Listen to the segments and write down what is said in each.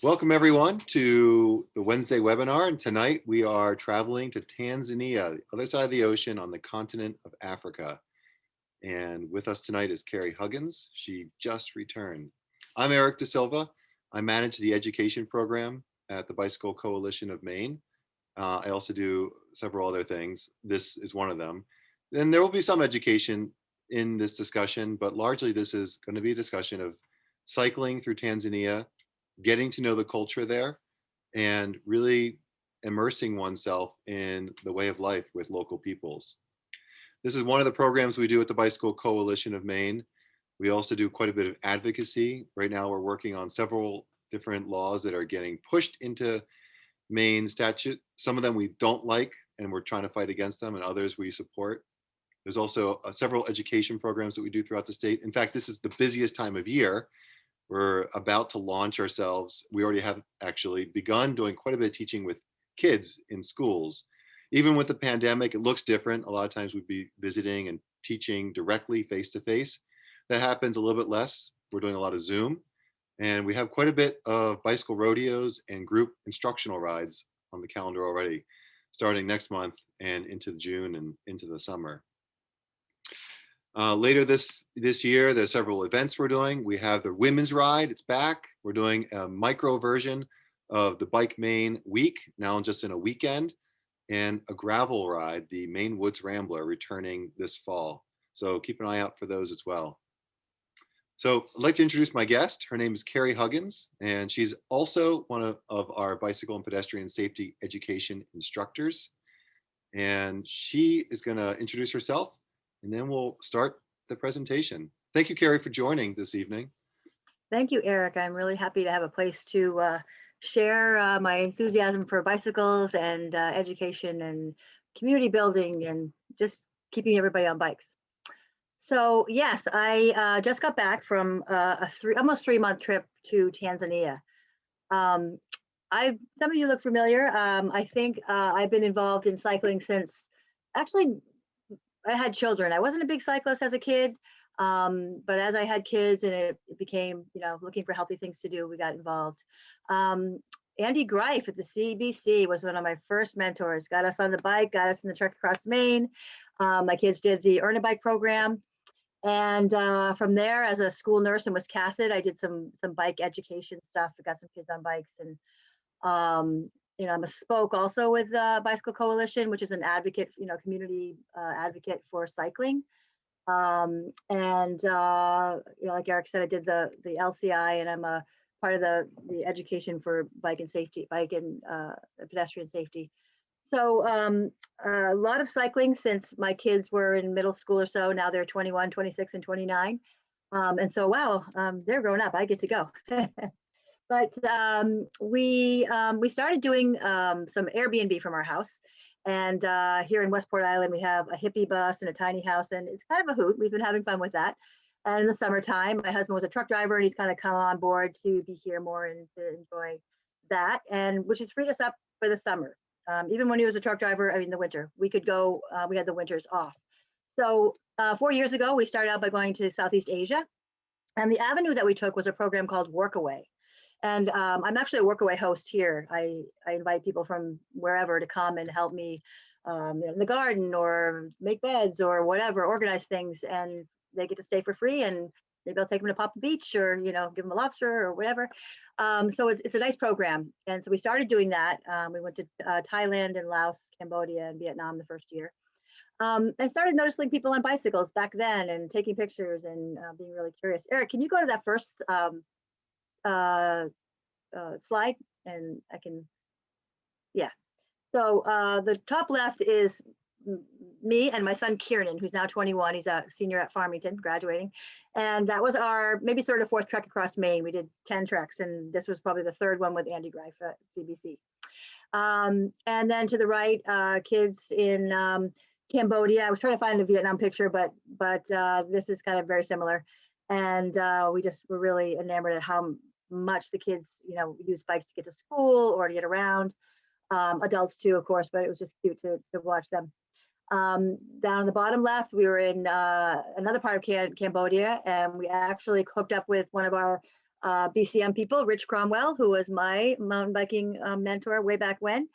Welcome everyone to the Wednesday webinar, and tonight we are traveling to Tanzania, the other side of the ocean on the continent of Africa. And with us tonight is Cary Huggins. She just returned. I'm Eric Da Silva. I manage the education program at the Bicycle Coalition of Maine. I also do several other things. This is one of them. And there will be some education in this discussion, but largely this is going to be a discussion of cycling through Tanzania, getting to know the culture there, and really immersing oneself in the way of life with local peoples. This is one of the programs we do at the Bicycle Coalition of Maine. We also do quite a bit of advocacy. Right now we're working on several different laws that are getting pushed into Maine statute. Some of them we don't like and we're trying to fight against them, and others we support. There's also several education programs that we do throughout the state. In fact, this is the busiest time of year. We're about to launch ourselves. We already have actually begun doing quite a bit of teaching with kids in schools. Even with the pandemic, it looks different. A lot of times we'd be visiting and teaching directly face to face. That happens a little bit less. We're doing a lot of Zoom, and we have quite a bit of bicycle rodeos and group instructional rides on the calendar already, starting next month and into June and into the summer. Later this year, there's several events we're doing. We have the Women's Ride, it's back. We're doing a micro version of the Bike Maine Week, now just in a weekend, and a gravel ride, the Maine Woods Rambler, returning this fall. So keep an eye out for those as well. So I'd like to introduce my guest. Her name is Cary Huggins, and she's also one of our bicycle and pedestrian safety education instructors. And she is going to introduce herself, and then we'll start the presentation. Thank you, Cary, for joining this evening. Thank you, Eric. I'm really happy to have a place to share my enthusiasm for bicycles and education and community building and just keeping everybody on bikes. So yes, I just got back from almost 3-month trip to Tanzania. Some of you look familiar. I think I've been involved in cycling since actually I had children. I wasn't a big cyclist as a kid, but as I had kids and it became, looking for healthy things to do, we got involved. Andy Greif at the CBC was one of my first mentors, got us on the bike, got us in the trek across Maine. My kids did the Earn a Bike program. And from there, as a school nurse in Wiscasset, I did some bike education stuff. I got some kids on bikes, and I'm a spoke also with Bicycle Coalition, which is an advocate, community advocate for cycling. Like Eric said, I did the LCI, and I'm a part of the education for bike and pedestrian safety. So a lot of cycling since my kids were in middle school or so. Now they're 21, 26, and 29. And so, wow, they're grown up. I get to go. But we started doing some Airbnb from our house. And here in Westport Island, we have a hippie bus and a tiny house, and it's kind of a hoot. We've been having fun with that. And in the summertime, my husband was a truck driver, and he's kind of come on board to be here more and to enjoy that, and which has freed us up for the summer. Even when he was a truck driver, the winter, we could go, we had the winters off. So 4 years ago, we started out by going to Southeast Asia. And the avenue that we took was a program called Workaway. And I'm actually a Workaway host here. I invite people from wherever to come and help me in the garden or make beds or whatever, organize things. And they get to stay for free, and maybe I'll take them to Pop the Beach or, give them a lobster or whatever. So it's a nice program. And so we started doing that. We went to Thailand and Laos, Cambodia, and Vietnam the first year. And started noticing people on bicycles back then and taking pictures and being really curious. Eric, can you go to that first slide? And I can, yeah. So the top left is me and my son Kieran, who's now 21. He's a senior at Farmington, graduating. And that was our maybe third or fourth trek across Maine. We did 10 treks, and this was probably the third one with Andy Greif at CBC. And then to the right, kids in Cambodia. I was trying to find a Vietnam picture, but this is kind of very similar. And we just were really enamored at how much the kids, use bikes to get to school or to get around. Adults too, of course, but it was just cute to watch them. Down on the bottom left, we were in another part of Cambodia, and we actually hooked up with one of our BCM people, Rich Cromwell, who was my mountain biking mentor way back when.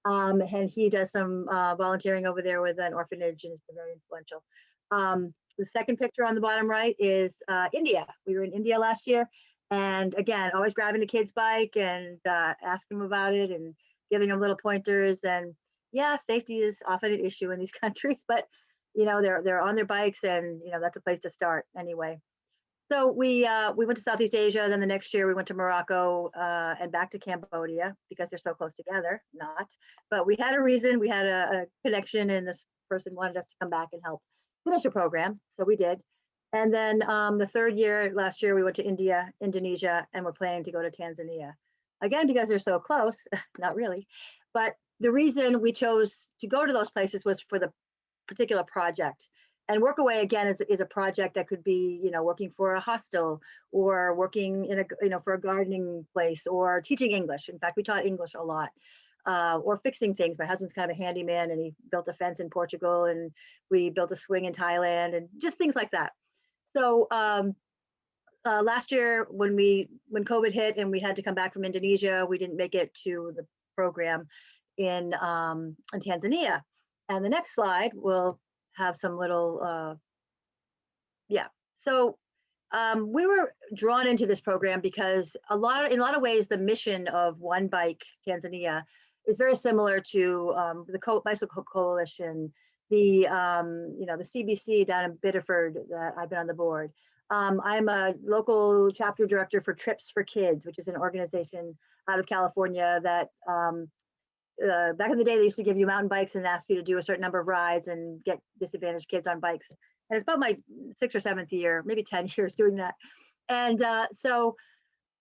And he does some volunteering over there with an orphanage and has been very influential. The second picture on the bottom right is India. We were in India last year. And again, always grabbing the kid's bike and asking them about it and giving them little pointers. And yeah, safety is often an issue in these countries, but they're on their bikes, and that's a place to start anyway. So we went to Southeast Asia. Then the next year we went to Morocco and back to Cambodia because they're so close together. Not, but we had a reason. We had a connection, and this person wanted us to come back and help finish a program, so we did. And then the third year, last year, we went to India, Indonesia, and we're planning to go to Tanzania again because they're so close. Not really, but the reason we chose to go to those places was for the particular project. And Workaway again is a project that could be, working for a hostel or working in for a gardening place or teaching English. In fact, we taught English a lot, or fixing things. My husband's kind of a handyman, and he built a fence in Portugal, and we built a swing in Thailand, and just things like that. So last year when COVID hit and we had to come back from Indonesia, we didn't make it to the program in Tanzania. And the next slide will have some little, yeah. So we were drawn into this program because in a lot of ways, the mission of One Bike Tanzania is very similar to the Bicycle Coalition, the the CBC down in Biddeford that I've been on the board. I'm a local chapter director for Trips for Kids, which is an organization out of California that back in the day, they used to give you mountain bikes and ask you to do a certain number of rides and get disadvantaged kids on bikes. And it's about my 6th or 7th year, maybe 10 years doing that. And so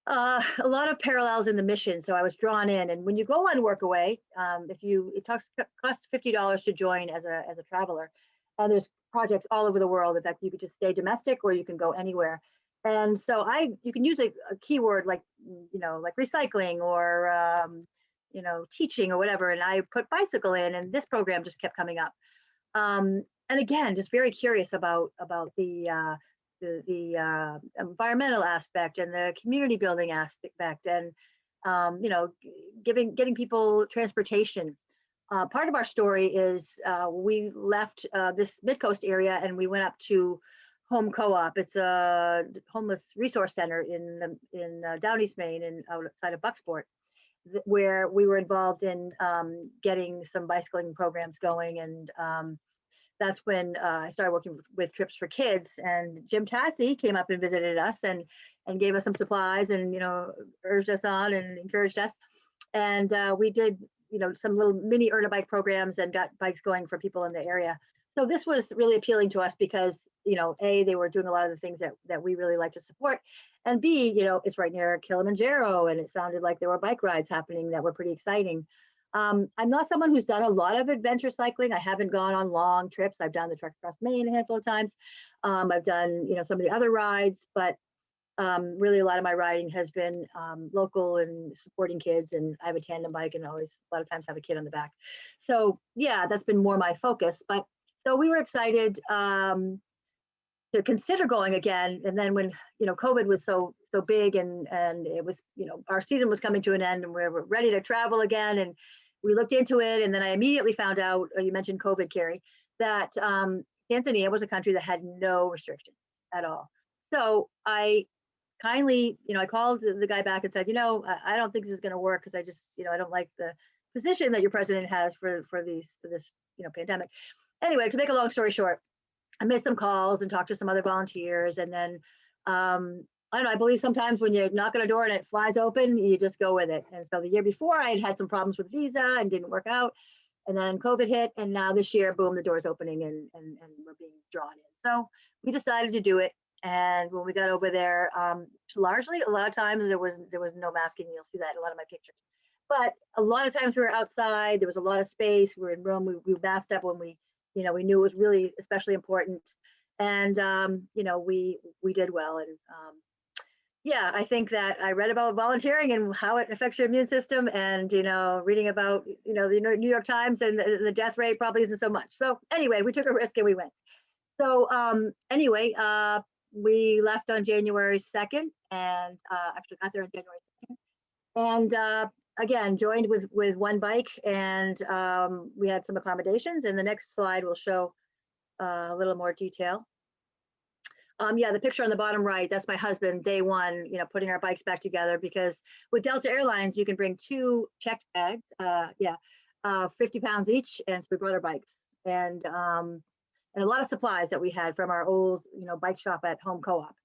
a lot of parallels in the mission. So I was drawn in. And when you go on Workaway, it costs $50 to join as a traveler. And there's projects all over the world. In fact, you could just stay domestic or you can go anywhere. And so you can use a keyword like recycling or teaching or whatever. And I put bicycle in, and this program just kept coming up. And again, just very curious about the environmental aspect and the community building aspect, and getting people transportation. Part of our story is we left this mid-coast area and we went up to Home Co-op. It's a homeless resource center in Down East Maine and outside of Bucksport, where we were involved in getting some bicycling programs going. And that's when I started working with Trips for Kids. And Jim Tassie came up and visited us and gave us some supplies and, urged us on and encouraged us. And we did, some little mini Earn a Bike programs and got bikes going for people in the area. So this was really appealing to us because, A, they were doing a lot of the things that we really like to support. And B, it's right near Kilimanjaro, and it sounded like there were bike rides happening that were pretty exciting. I'm not someone who's done a lot of adventure cycling. I haven't gone on long trips. I've done the Trek across Maine a handful of times. I've done, some of the other rides, but really a lot of my riding has been local and supporting kids. And I have a tandem bike and always a lot of times have a kid on the back. So yeah, that's been more my focus. But so we were excited to consider going again. And then when, COVID was so big and it was, our season was coming to an end and we were ready to travel again. And we looked into it. And then I immediately found out, you mentioned COVID, Cary, that Tanzania was a country that had no restrictions at all. So I kindly, I called the guy back and said, I don't think this is going to work because I just, I don't like the position that your president has for this, pandemic. Anyway, to make a long story short, I made some calls and talked to some other volunteers. And then, I don't know, I believe sometimes when you knock on a door and it flies open, you just go with it. And so the year before I had some problems with visa and didn't work out. And then COVID hit. And now this year, boom, the door's opening and we're being drawn in. So we decided to do it. And when we got over there, largely, a lot of times there was no masking. You'll see that in a lot of my pictures. But a lot of times we were outside. There was a lot of space. We were in room. We masked up when we knew it was really especially important. And we did well. And yeah, I think that I read about volunteering and how it affects your immune system, and reading about the New York Times and the death rate probably isn't so much. So anyway, we took a risk and we went. So anyway, We left on January 2nd and actually got there on January 2nd. And again, joined with one bike, and we had some accommodations. And the next slide will show a little more detail. Yeah, the picture on the bottom right, that's my husband, day one, putting our bikes back together, because with Delta Airlines, you can bring two checked bags, 50 pounds each. And so we brought our bikes and a lot of supplies that we had from our old, bike shop at Home Co-op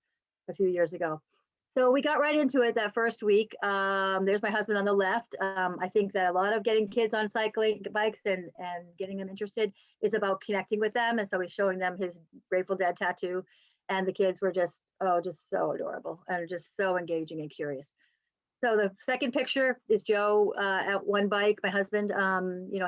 a few years ago. So we got right into it that first week. There's my husband on the left. I think that a lot of getting kids on cycling bikes and getting them interested is about connecting with them. And so he's showing them his Grateful Dead tattoo. And the kids were just so adorable and just so engaging and curious. So the second picture is Joe at one bike, my husband,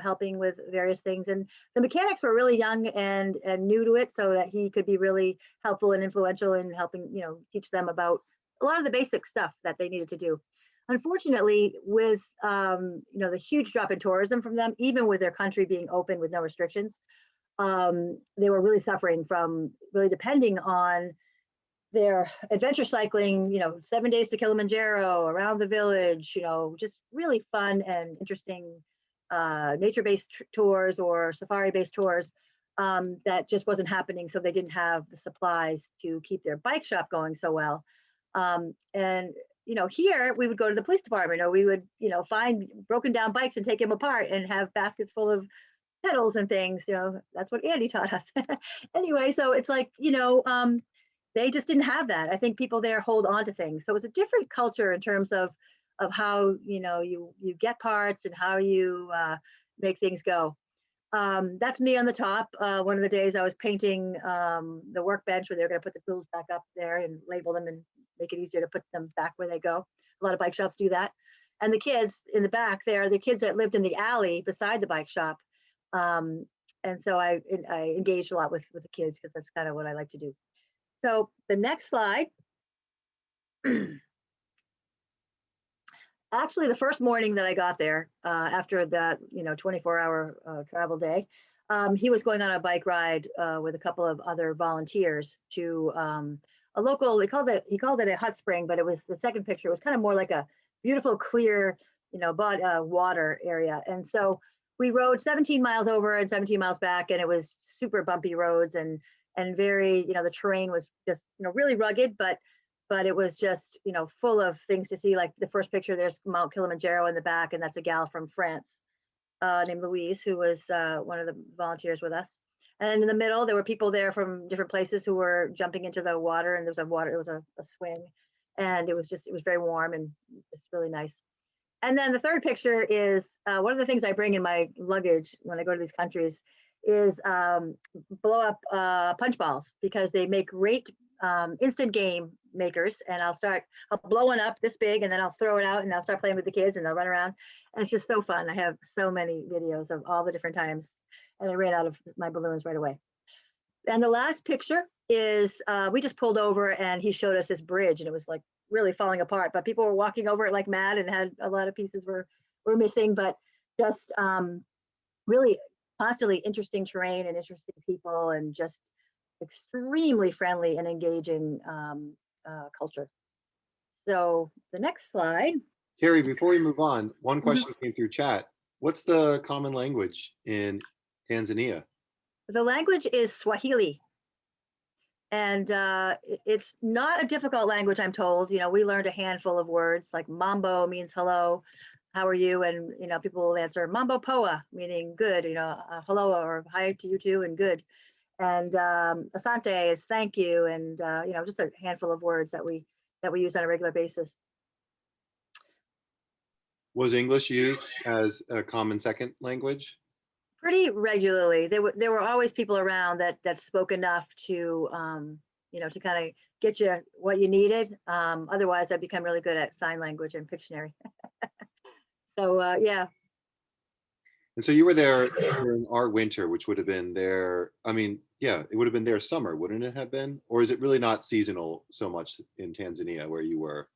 helping with various things. And the mechanics were really young and new to it, so that he could be really helpful and influential in helping, teach them about a lot of the basic stuff that they needed to do. Unfortunately, with the huge drop in tourism from them, even with their country being open with no restrictions, they were really suffering from really depending on their adventure cycling, 7 days to Kilimanjaro, around the village, just really fun and interesting nature-based tours or safari-based tours that just wasn't happening. So they didn't have the supplies to keep their bike shop going so well. And here we would go to the police department, or we would, find broken down bikes and take them apart and have baskets full of pedals and things. That's what Andy taught us. Anyway, so it's like, they just didn't have that. I think people there hold on to things. So it's a different culture in terms of how, you get parts and how you make things go. That's me on the top. One of the days I was painting the workbench where they're going to put the tools back up there and label them and make it easier to put them back where they go. A lot of bike shops do that. And the kids in the back there, the kids that lived in the alley beside the bike shop. And so I engaged a lot with the kids, because that's kind of what I like to do. So the next slide. Actually, the first morning that I got there, after that, 24-hour travel day, he was going on a bike ride with a couple of other volunteers to a local. He called it a hot spring, but it was the second picture. It was kind of more like a beautiful, clear, water area. And so we rode 17 miles over and 17 miles back, and it was super bumpy roads and very, the terrain was just, really rugged, but it was just, full of things to see. Like the first picture, there's Mount Kilimanjaro in the back, and that's a gal from France named Louise, who was one of the volunteers with us. And in the middle, there were people there from different places who were jumping into the water, and it was a swing, and it was very warm and it's really nice. And then the third picture is one of the things I bring in my luggage when I go to these countries is blow up punch balls, because they make great instant game makers. And I'll blow one up this big, and then I'll throw it out, and I'll start playing with the kids, and they'll run around. And it's just so fun. I have so many videos of all the different times, and I ran out of my balloons right away. And the last picture is we just pulled over, and he showed us this bridge, and it was like really falling apart, but people were walking over it like mad, and had a lot of pieces were missing, but just really constantly interesting terrain and interesting people, and just extremely friendly and engaging culture. So the next slide. Cary, before we move on, one Mhm. question came through chat. What's the common language in Tanzania? The language is Swahili. And it's not a difficult language, I'm told. We learned a handful of words, like mambo means hello, how are you? And, people will answer mambo poa, meaning good, hello or hi to you too, and good. And asante is thank you. And, just a handful of words that we use on a regular basis. Was English used as a common second language? Pretty regularly. There were always people around that spoke enough to, to kind of get you what you needed. Otherwise, I'd become really good at sign language and Pictionary. So, yeah. And so you were there during our winter, which would have been their, it would have been their summer, wouldn't it have been? Or is it really not seasonal so much in Tanzania where you were?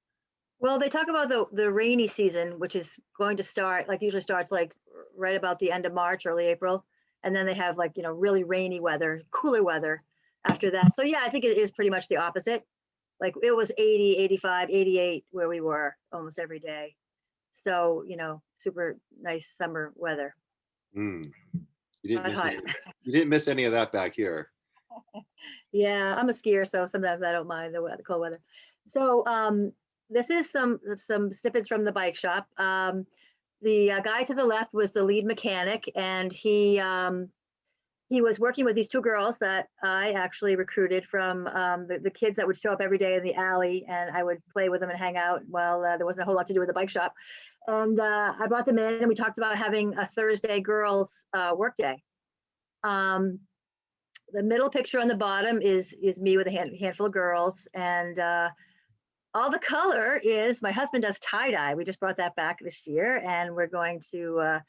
Well, they talk about the rainy season, which is going to start, like usually starts like right about the end of March, early April. And then they have like, really rainy weather, cooler weather after that. So yeah, I think it is pretty much the opposite. Like it was 80, 85, 88 where we were almost every day. So, super nice summer weather, Mm. You didn't not miss hot. any. You didn't miss any of that back here. Yeah, I'm a skier, so sometimes I don't mind the cold weather. So this is some snippets from the bike shop. The guy to the left was the lead mechanic, and he was working with these two girls that I actually recruited from the kids that would show up every day in the alley, and I would play with them and hang out while there wasn't a whole lot to do with the bike shop. And I brought them in, and we talked about having a Thursday girls work day. The middle picture on the bottom is me with a handful of girls, and all the color is my husband does tie dye. We just brought that back this year, and we're going to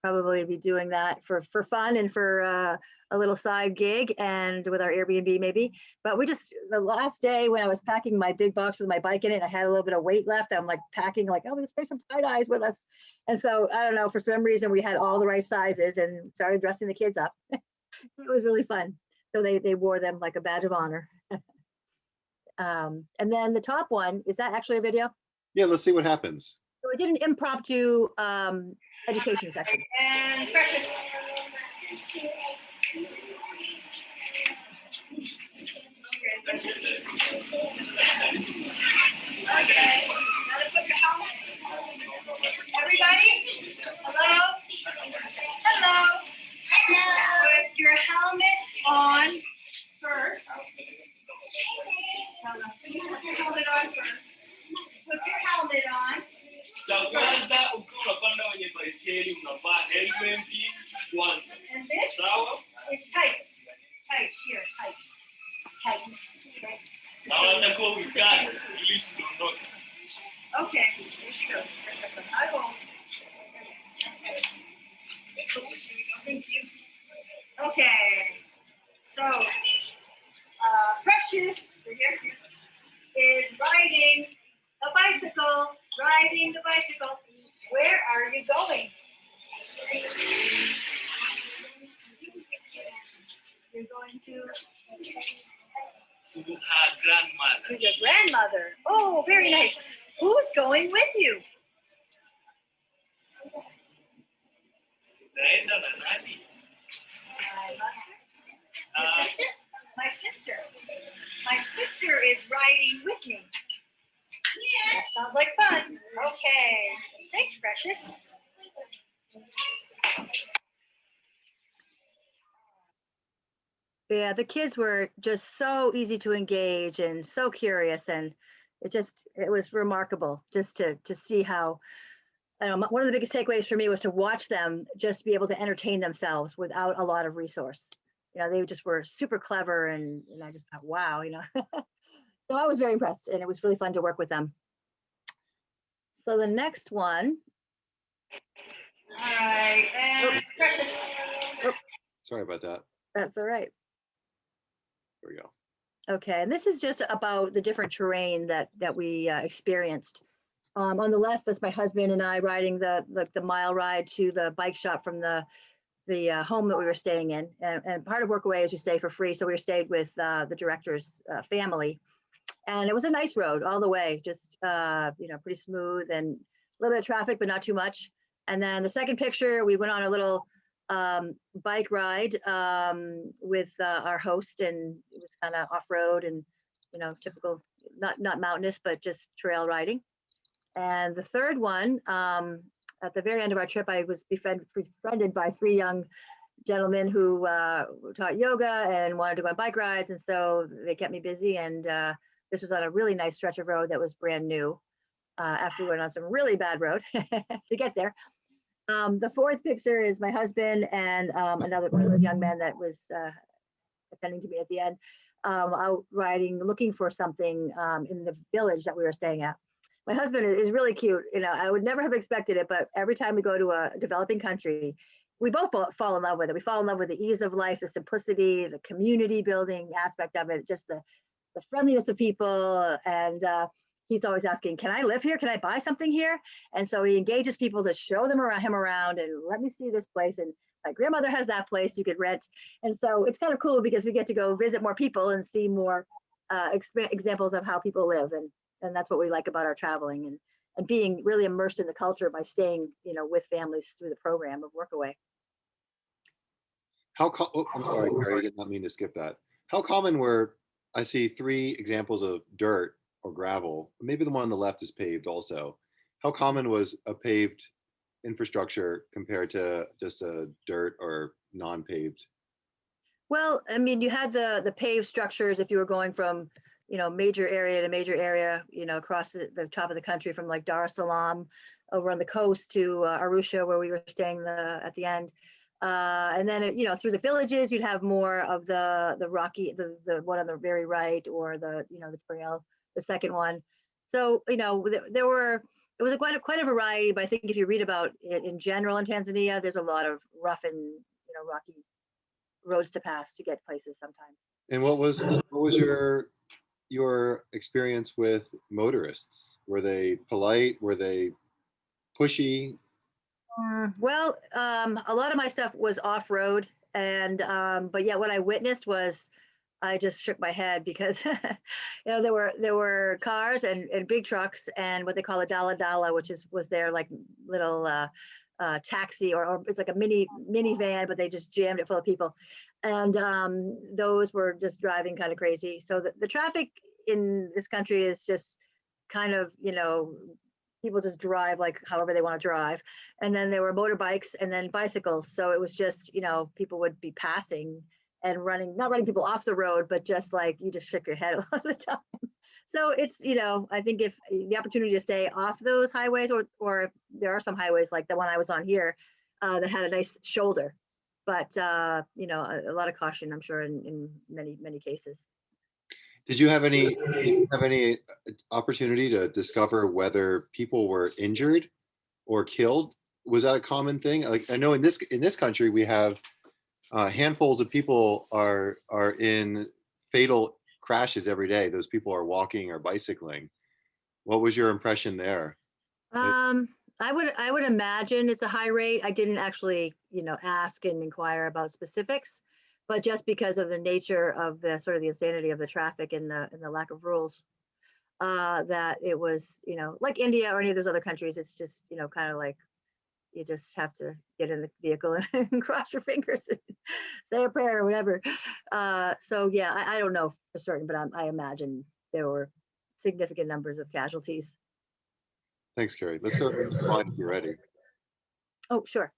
probably be doing that for fun and for a little side gig and with our Airbnb maybe. But the last day when I was packing my big box with my bike in it, I had a little bit of weight left. I'm like packing like, oh, let's bring some tie dyes with us. And so I don't know, for some reason we had all the right sizes and started dressing the kids up. It was really fun. So they wore them like a badge of honor. And then the top one, is that actually a video? Yeah, let's see what happens. So we did an impromptu education section. And precious. Okay, gotta put your helmet. Everybody, hello? Hello. Put your helmet on first. Put your helmet on first. Put your helmet on. Cha kwanza ukiwa unapanda kwenye baiskeli unavaa helmet kwanza. And this Sawa? is tight. Tight here, tight. Tight. Okay. Na unatakiwa uikaze ili usidondoke. Okay, here she goes. I will. Thank you. Okay, so Precious is riding a bicycle. Riding the bicycle. Where are you going? You're going to Her grandmother. your grandmother. Oh, very nice. Who's going with you? Utaenda na nani? My sister. My sister. My sister is riding with me. That sounds like fun. Okay. Thanks, Precious. Yeah, the kids were just so easy to engage and so curious, and it was remarkable just to see how. One of the biggest takeaways for me was to watch them just be able to entertain themselves without a lot of resource. They just were super clever, and I just thought, wow, So I was very impressed, and it was really fun to work with them. So the next one. All right, and Precious. Sorry about that. That's all right. There we go. Okay, and this is just about the different terrain that we experienced. On the left, that's my husband and I riding the mile ride to the bike shop from the home that we were staying in. And part of Workaway is you stay for free. So we stayed with the director's family. And it was a nice road all the way, just, pretty smooth and a little bit of traffic, but not too much. And then the second picture, we went on a little bike ride with our host, and it was kind of off-road and, typical, not mountainous, but just trail riding. And the third one, at the very end of our trip, I was befriended by 3 young gentlemen who taught yoga and wanted to go on bike rides. And so they kept me busy. And this was on a really nice stretch of road that was brand new after we went on some really bad road to get there. The fourth picture is my husband and another one of those young men that was attending to me at the end, out riding, looking for something in the village that we were staying at. My husband is really cute. I would never have expected it, but every time we go to a developing country, we both fall in love with it. We fall in love with the ease of life, the simplicity, the community building aspect of it, just the friendliness of people. And he's always asking, can I live here? Can I buy something here? And so he engages people to show him around and let me see this place. And my grandmother has that place you could rent. And so it's kind of cool because we get to go visit more people and see more examples of how people live. And that's what we like about our traveling and being really immersed in the culture by staying, with families through the program of Workaway. I'm sorry, Carrie, I did not mean to skip that. How common were, I see 3 examples of dirt or gravel. Maybe the one on the left is paved also. How common was a paved infrastructure compared to just a dirt or non-paved? Well, I mean, you had the paved structures if you were going from, major area to major area, across the top of the country from like Dar es Salaam over on the coast to Arusha, where we were staying at the end. And then, through the villages, you'd have more of the rocky, the one on the very right, or the trail, the second one. So, it was quite a variety, but I think if you read about it in general in Tanzania, there's a lot of rough and, rocky roads to pass to get places sometimes. And what was your experience with motorists? Were they polite? Were they pushy? Well, a lot of my stuff was off-road, and but yeah, what I witnessed was I just shook my head because there were cars and big trucks and what they call a dala dala, which was their like little taxi, or it's like a minivan, but they just jammed it full of people, and those were just driving kind of crazy. So the traffic in this country is just kind of people just drive like however they want to drive, and then there were motorbikes and then bicycles. So it was just people would be passing and not running people off the road, but just like you just shook your head a lot of the time. So it's, I think if the opportunity to stay off those highways, or there are some highways like the one I was on here that had a nice shoulder, but, a lot of caution, I'm sure, in many, many cases. Did you have any opportunity to discover whether people were injured or killed? Was that a common thing? Like I know in this country we have handfuls of people are in fatal crashes every day. Those people are walking or bicycling. What was your impression there? I would imagine it's a high rate. I didn't actually, ask and inquire about specifics, but just because of the nature of the sort of the insanity of the traffic and the lack of rules, that it was, like India or any of those other countries, it's just, kind of like you just have to get in the vehicle and cross your fingers and say a prayer or whatever. So yeah, I don't know for certain, but I imagine there were significant numbers of casualties. Thanks, Carrie. Let's go to the slide if you're ready. Oh, sure.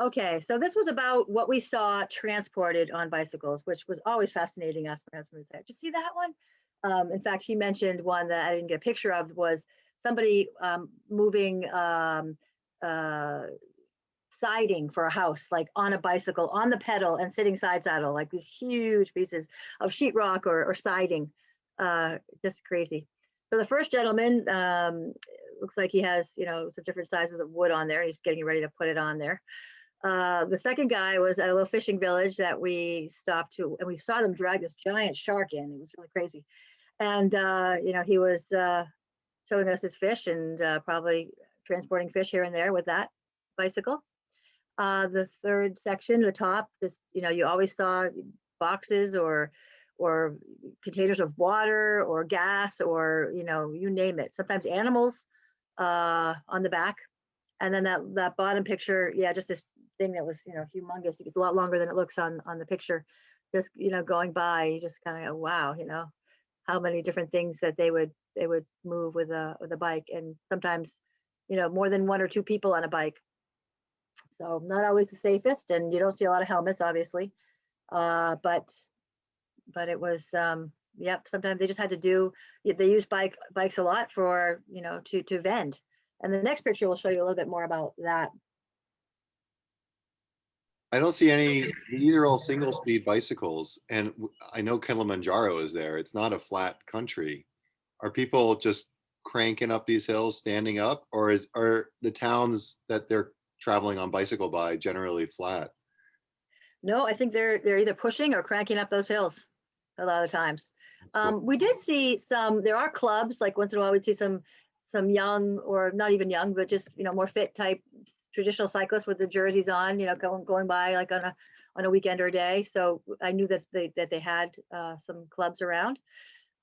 Okay, so this was about what we saw transported on bicycles, which was always fascinating us. My husband said, "Did you see that one?" In fact, he mentioned one that I didn't get a picture of, was somebody moving siding for a house, like on a bicycle, on the pedal and sitting side saddle, like these huge pieces of sheetrock or siding. Just crazy. So the first gentleman, looks like he has, some different sizes of wood on there. He's getting ready to put it on there. The second guy was at a little fishing village that we stopped to, and we saw them drag this giant shark in. It was really crazy. And, he was showing us his fish and probably transporting fish here and there with that bicycle. The third section, the top, just, you always saw boxes or containers of water or gas or, you name it. Sometimes animals on the back. And then that bottom picture, yeah, just this thing that was, humongous. It's a lot longer than it looks on the picture. Just, going by, you just kind of go, wow, how many different things that they would move with a bike, and sometimes, more than one or two people on a bike. So not always the safest, and you don't see a lot of helmets, obviously. But it was, yep. Sometimes they just had to they use bikes a lot for, to vend. And the next picture will show you a little bit more about that. I don't see any. These are all single speed bicycles, and I know Kilimanjaro is there. It's not a flat country. Are people just cranking up these hills, standing up, or are the towns that they're traveling on bicycle by generally flat? No, I think they're either pushing or cranking up those hills a lot of times. Cool. We did see there are clubs, like once in a while we'd see some some young, or not even young, but just, more fit type traditional cyclists with the jerseys on, going by like on a weekend or a day. So I knew that they had some clubs around.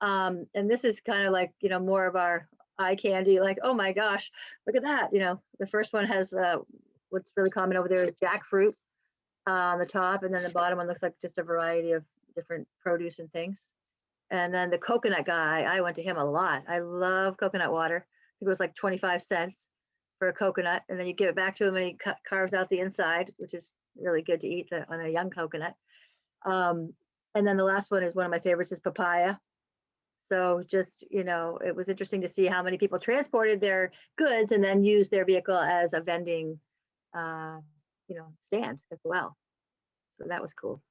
And this is kind of like, more of our eye candy, like, oh my gosh, look at that. The first one has what's really common over there is jackfruit on the top, and then the bottom one looks like just a variety of different produce and things. And then the coconut guy, I went to him a lot. I love coconut water. I think it was like 25 cents for a coconut. And then you give it back to him and he carves out the inside, which is really good to eat on a young coconut. And then the last one is one of my favorites is papaya. So just, it was interesting to see how many people transported their goods and then used their vehicle as a vending, stand as well. So that was cool.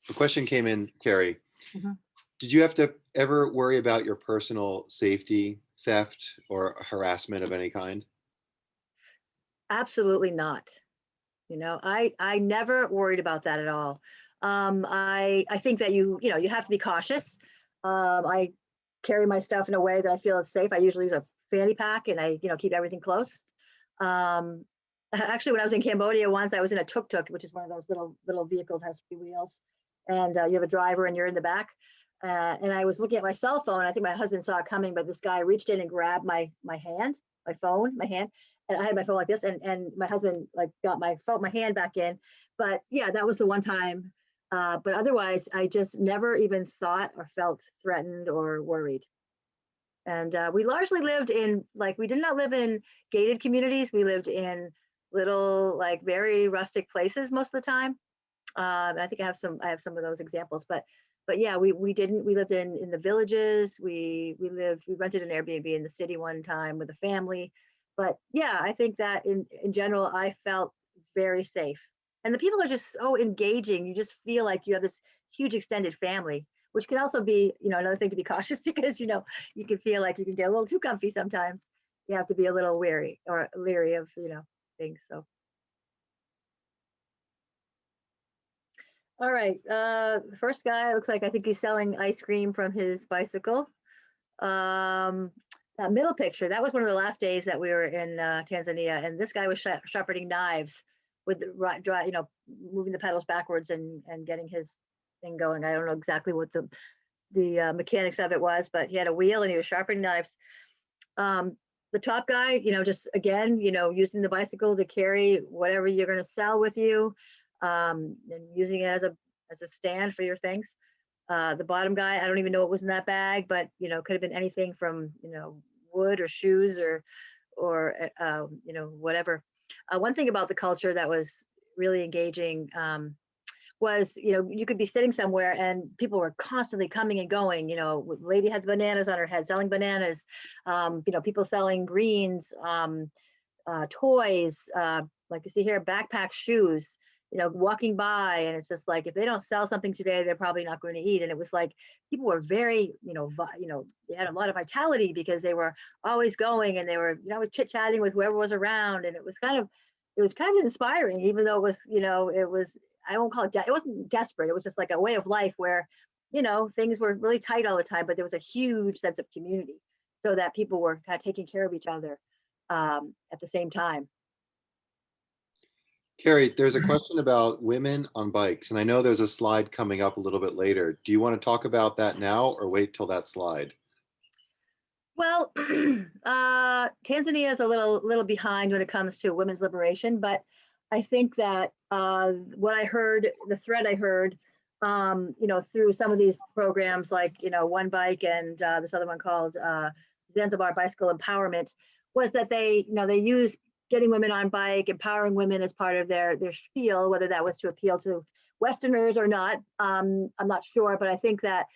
A question came in, Cary. Mhm. Did you have to ever worry about your personal safety, theft, or harassment of any kind? Absolutely not. I never worried about that at all. I think that you have to be cautious. I carry my stuff in a way that I feel is safe. I usually use a fanny pack and I keep everything close. Um, Actually, when I was in Cambodia once, I was in a tuk-tuk, which is one of those little vehicles, has 3 wheels, and you have a driver and you're in the back. And I was looking at my cell phone. I think my husband saw it coming, but this guy reached in and grabbed my hand, my phone, my hand, and I had my phone like this, and my husband like got my hand back in. But yeah, that was the one time. But otherwise, I just never even thought or felt threatened or worried. And we largely lived in, like, we did not live in gated communities. We lived in little, like, very rustic places most of the time. And I think I have some of those examples, but yeah, we didn't, we lived in the villages. We rented an Airbnb in the city one time with a family. But yeah, I think that in general, I felt very safe. And the people are just so engaging. You just feel like you have this huge extended family, which can also be, another thing to be cautious because, you can feel like you can get a little too comfy sometimes. You have to be a little wary or leery of, things. So. All right. The first guy looks like, I think he's selling ice cream from his bicycle. That middle picture, that was one of the last days that we were in Tanzania, and this guy was sharpening knives with the moving the pedals backwards and getting his thing going. I don't know exactly what the mechanics of it was, but he had a wheel and he was sharpening knives. The top guy, just again, using the bicycle to carry whatever you're going to sell with you, and using it as a stand for your things. The bottom guy, I don't even know what was in that bag, but could have been anything from wood or shoes or whatever. One thing about the culture that was really engaging was you could be sitting somewhere and people were constantly coming and going. Lady had bananas on her head selling bananas. People selling greens, toys, like you see here, backpack, shoes, walking by. And it's just like, if they don't sell something today, they're probably not going to eat. And it was like, people were very, they had a lot of vitality because they were always going and they were, chit chatting with whoever was around. And it was kind of inspiring, even though it was, it was, I won't call it, it wasn't desperate. It was just like a way of life where, things were really tight all the time, but there was a huge sense of community so that people were kind of taking care of each other at the same time. Cary, there's a question about women on bikes, and I know there's a slide coming up a little bit later. Do you want to talk about that now or wait till that slide? Well, Tanzania is a little behind when it comes to women's liberation, but I think that what I heard, the thread I heard, through some of these programs like One Bike and this other one called Zanzibar Bicycle Empowerment, was that they use getting women on bike, empowering women as part of their spiel, whether that was to appeal to Westerners or not. I'm not sure, but I think that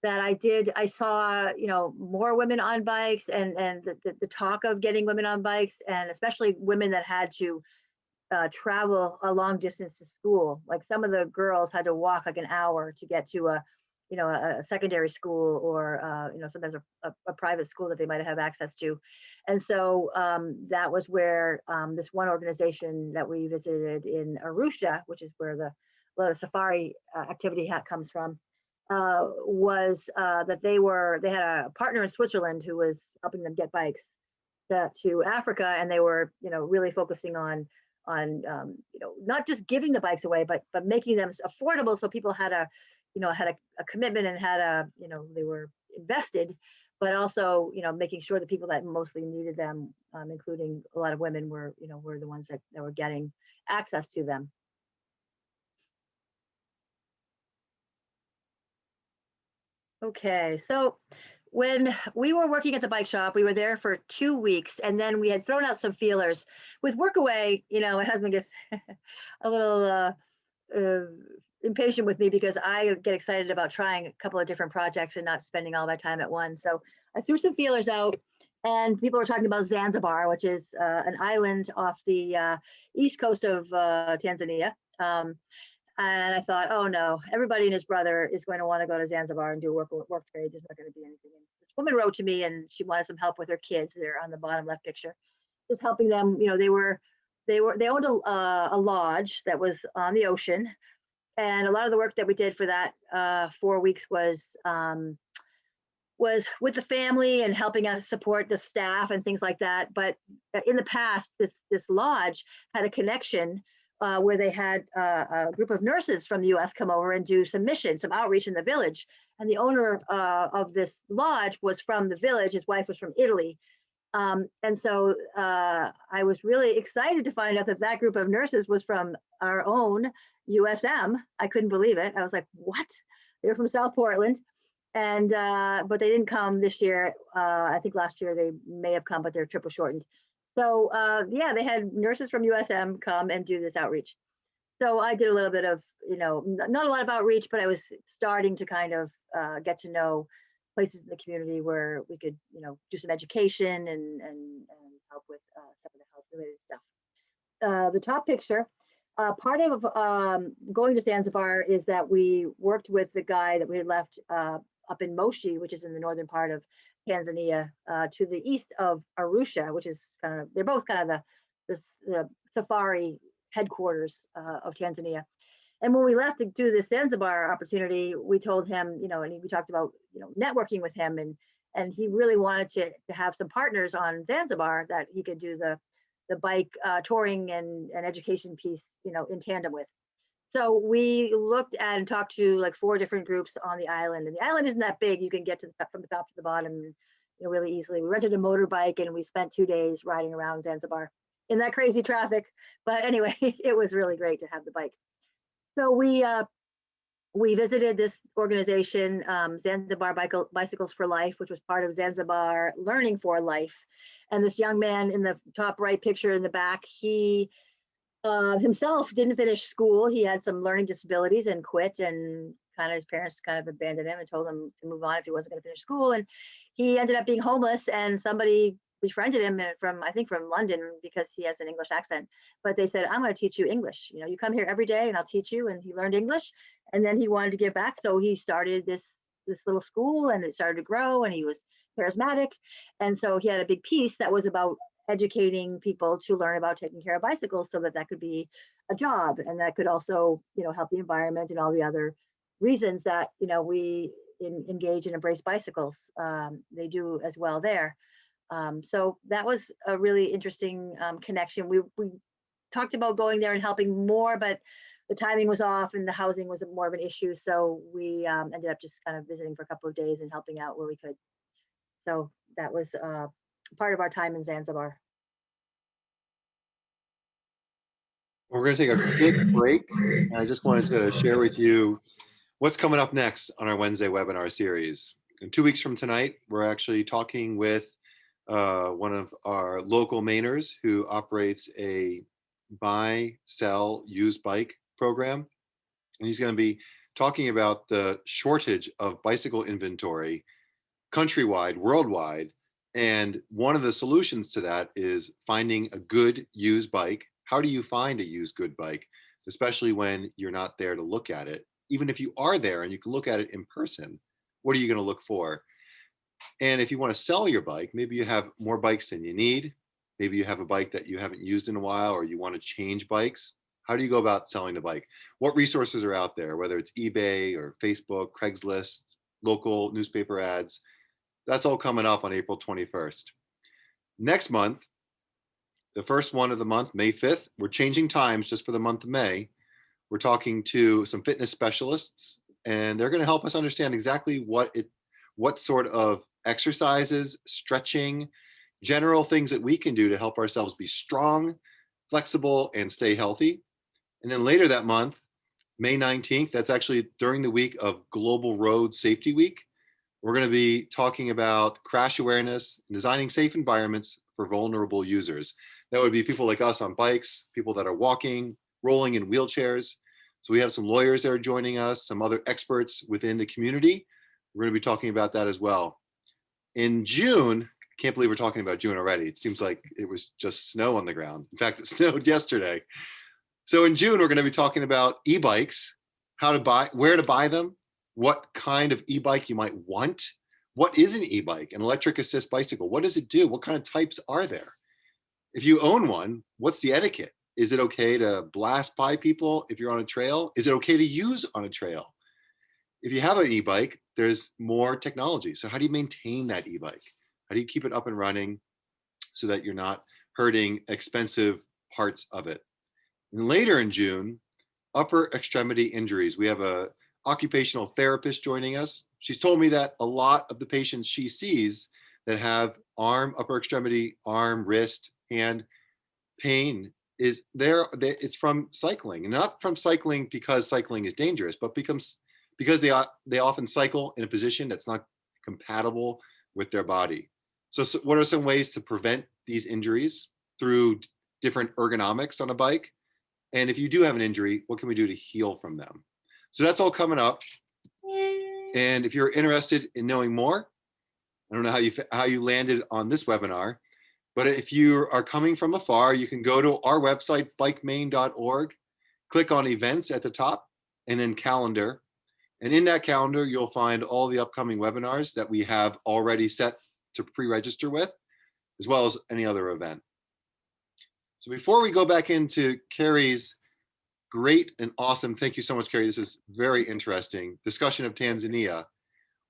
I saw, more women on bikes and the talk of getting women on bikes, and especially women that had to travel a long distance to school. Like some of the girls had to walk like an hour to get to a secondary school or, sometimes a private school that they might have access to. And so that was where this one organization that we visited in Arusha, which is where a lot of safari activity comes from, was that they had a partner in Switzerland who was helping them get bikes. to Africa, and they were, really focusing on not just giving the bikes away, but making them affordable, so people had a commitment and had they were invested, but also making sure the people that mostly needed them, including a lot of women, were the ones that were getting access to them. Okay, so when we were working at the bike shop, we were there for 2 weeks, and then we had thrown out some feelers. With Workaway, my husband gets a little uh, impatient with me because I get excited about trying a couple of different projects and not spending all my time at one. So I threw some feelers out, and people were talking about Zanzibar, which is an island off the east coast of Tanzania. And I thought, oh no, everybody and his brother is going to want to go to Zanzibar and do work trade. There's not going to be anything. And this woman wrote to me, and she wanted some help with her kids. They're on the bottom left picture, just helping them. They owned a lodge that was on the ocean, and a lot of the work that we did for that 4 weeks was with the family and helping us support the staff and things like that. But in the past, this lodge had a connection where they had a group of nurses from the U.S. come over and do some outreach in the village. And the owner of this lodge was from the village. His wife was from Italy. And so I was really excited to find out that group of nurses was from our own USM. I couldn't believe it. I was like, what? They're from South Portland. And but they didn't come this year. I think last year they may have come, but their trip was shortened. So yeah, they had nurses from USM come and do this outreach. So I did a little bit of, not a lot of outreach, but I was starting to kind of get to know places in the community where we could, do some education and help with some of the health related stuff. The top picture, part of going to Zanzibar is that we worked with the guy that we had left up in Moshi, which is in the northern part of Tanzania, to the east of Arusha, which is they're both kind of the safari headquarters of Tanzania. And when we left to do this Zanzibar opportunity, we told him, and we talked about, networking with him, and he really wanted to have some partners on Zanzibar that he could do the bike touring and education piece, in tandem with. So we looked at and talked to like 4 different groups on the island, and the island isn't that big. You can get from the top to the bottom, really easily. We rented a motorbike and we spent 2 days riding around Zanzibar in that crazy traffic. But anyway, it was really great to have the bike. So we visited this organization, Zanzibar Bicycles for Life, which was part of Zanzibar Learning for Life. And this young man in the top right picture in the back, he himself didn't finish school. He had some learning disabilities and quit, and his parents kind of abandoned him and told him to move on if he wasn't going to finish school. And he ended up being homeless, and somebody befriended him from London, because he has an English accent. But they said, I'm going to teach you English. You come here every day and I'll teach you. And he learned English, and then he wanted to give back. So he started this little school, and it started to grow, and he was charismatic. And so he had a big piece that was about educating people to learn about taking care of bicycles, so that could be a job, and that could also, help the environment and all the other reasons that, we engage and embrace bicycles. They do as well there. So that was a really interesting connection. We talked about going there and helping more, but the timing was off and the housing was more of an issue. So we ended up just kind of visiting for a couple of days and helping out where we could. So that was part of our time in Zanzibar. We're going to take a quick break. I just wanted to share with you what's coming up next on our Wednesday webinar series. In 2 weeks from tonight, we're actually talking with one of our local Mainers who operates a buy, sell, use bike program. And he's going to be talking about the shortage of bicycle inventory countrywide, worldwide. And one of the solutions to that is finding a good used bike. How do you find a used good bike, especially when you're not there to look at it? Even if you are there and you can look at it in person, what are you going to look for? And if you want to sell your bike, maybe you have more bikes than you need. Maybe you have a bike that you haven't used in a while, or you want to change bikes. How do you go about selling the bike? What resources are out there, whether it's eBay or Facebook, Craigslist, local newspaper ads? That's all coming up on April 21st. Next month, the first one of the month, May 5th, we're changing times just for the month of May. We're talking to some fitness specialists, and they're going to help us understand exactly what sort of exercises, stretching, general things that we can do to help ourselves be strong, flexible, and stay healthy. And then later that month, May 19th, that's actually during the week of Global Road Safety Week. We're going to be talking about crash awareness and designing safe environments for vulnerable users. That would be people like us on bikes, people that are walking, rolling in wheelchairs. So we have some lawyers that are joining us, some other experts within the community. We're going to be talking about that as well. In June, I can't believe we're talking about June already. It seems like it was just snow on the ground. In fact, it snowed yesterday. So in June, we're going to be talking about e-bikes, how to buy, where to buy them, what kind of e-bike you might want. What is an e-bike, an electric assist bicycle? What does it do? What kind of types are there? If you own one, what's the etiquette? Is it okay to blast by people if you're on a trail? Is it okay to use on a trail? If you have an e-bike, there's more technology. So how do you maintain that e-bike? How do you keep it up and running so that you're not hurting expensive parts of it? And later in June, upper extremity injuries. We have a occupational therapist joining us. She's told me that a lot of the patients she sees that have upper extremity, arm, wrist, hand pain is it's from cycling, and not from cycling because cycling is dangerous, but because they often cycle in a position that's not compatible with their body. So what are some ways to prevent these injuries through different ergonomics on a bike? And if you do have an injury, what can we do to heal from them? So that's all coming up. And if you're interested in knowing more, I don't know how you landed on this webinar, but if you are coming from afar, you can go to our website, bikemaine.org, click on events at the top, and then calendar. And in that calendar, you'll find all the upcoming webinars that we have already set to pre-register with, as well as any other event. So before we go back into Cary's great and awesome, thank you so much, Cary. This is very interesting discussion of Tanzania.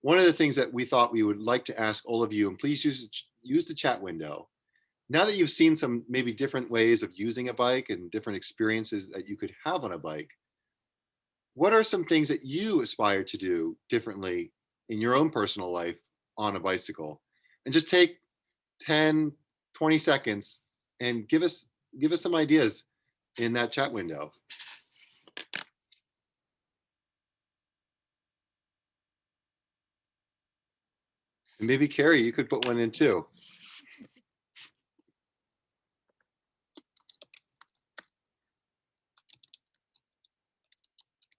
One of the things that we thought we would like to ask all of you, and please use the chat window. Now that you've seen some maybe different ways of using a bike and different experiences that you could have on a bike, what are some things that you aspire to do differently in your own personal life on a bicycle? And just take 10, 20 seconds and give us some ideas in that chat window. And maybe Cary, you could put one in too.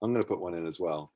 I'm going to put one in as well.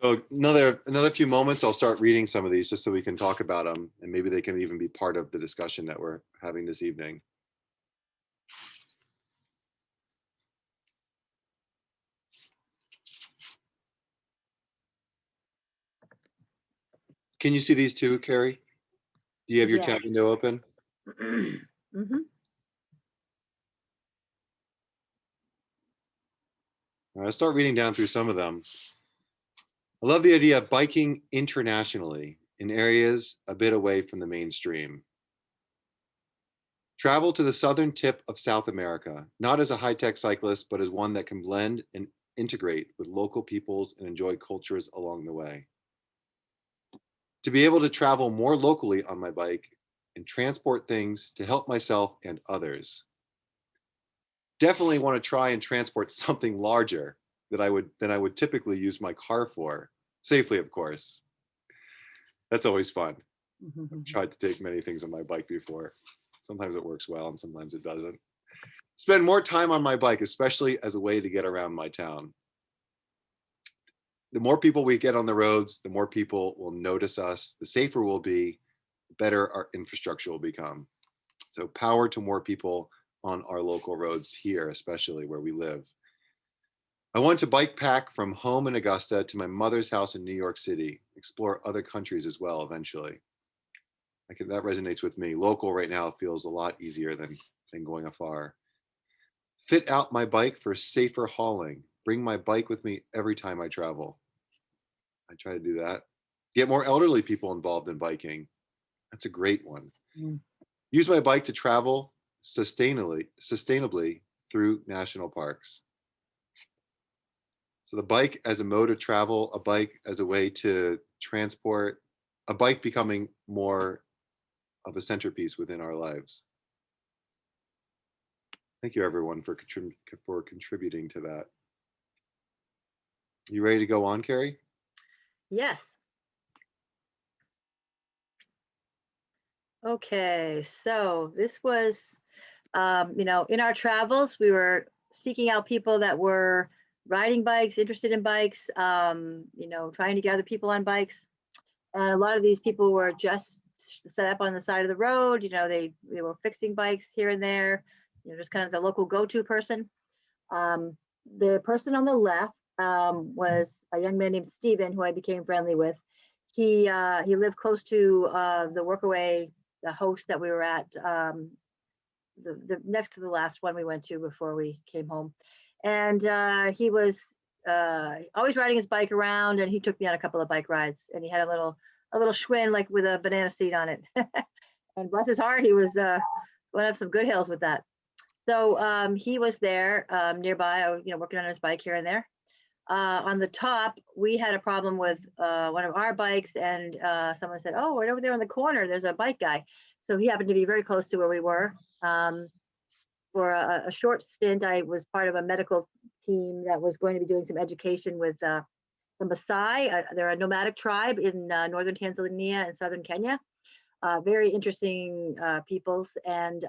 So another few moments, I'll start reading some of these just so we can talk about them, and maybe they can even be part of the discussion that we're having this evening. Can you see these too, Cary? Do you have your chat window open? Mm-hmm. All right, I'll start reading down through some of them. I love the idea of biking internationally in areas a bit away from the mainstream. Travel to the southern tip of South America, not as a high-tech cyclist, but as one that can blend and integrate with local peoples and enjoy cultures along the way. To be able to travel more locally on my bike and transport things to help myself and others. Definitely want to try and transport something larger than I would typically use my car for, safely, of course. That's always fun. I've tried to take many things on my bike before. Sometimes it works well and sometimes it doesn't. Spend more time on my bike, especially as a way to get around my town. The more people we get on the roads, the more people will notice us, the safer we'll be, the better our infrastructure will become. So power to more people on our local roads here, especially where we live. I want to bike pack from home in Augusta to my mother's house in New York City, explore other countries as well eventually. That resonates with me. Local right now feels a lot easier than going afar. Fit out my bike for safer hauling. Bring my bike with me every time I travel. I try to do that. Get more elderly people involved in biking. That's a great one. Mm. Use my bike to travel sustainably through national parks. So the bike as a mode of travel, a bike as a way to transport, a bike becoming more of a centerpiece within our lives. Thank you everyone for contributing to that. You ready to go on, Cary? Yes. Okay, so this was, in our travels, we were seeking out people that were riding bikes, interested in bikes, trying to gather people on bikes. And a lot of these people were just set up on the side of the road. They were fixing bikes here and there, just kind of the local go-to person. The person on the left was a young man named Stephen, who I became friendly with. He lived close to the Workaway, the host that we were at, the next to the last one we went to before we came home. And he was always riding his bike around, and he took me on a couple of bike rides. And he had a little Schwinn, like with a banana seat on it. And bless his heart, he was going up some good hills with that. So he was there nearby, working on his bike here and there. On the top, we had a problem with one of our bikes, and someone said, "Oh, right over there in the corner, there's a bike guy." So he happened to be very close to where we were. For a short stint, I was part of a medical team that was going to be doing some education with the Maasai. They're a nomadic tribe in northern Tanzania and southern Kenya. Very interesting peoples, and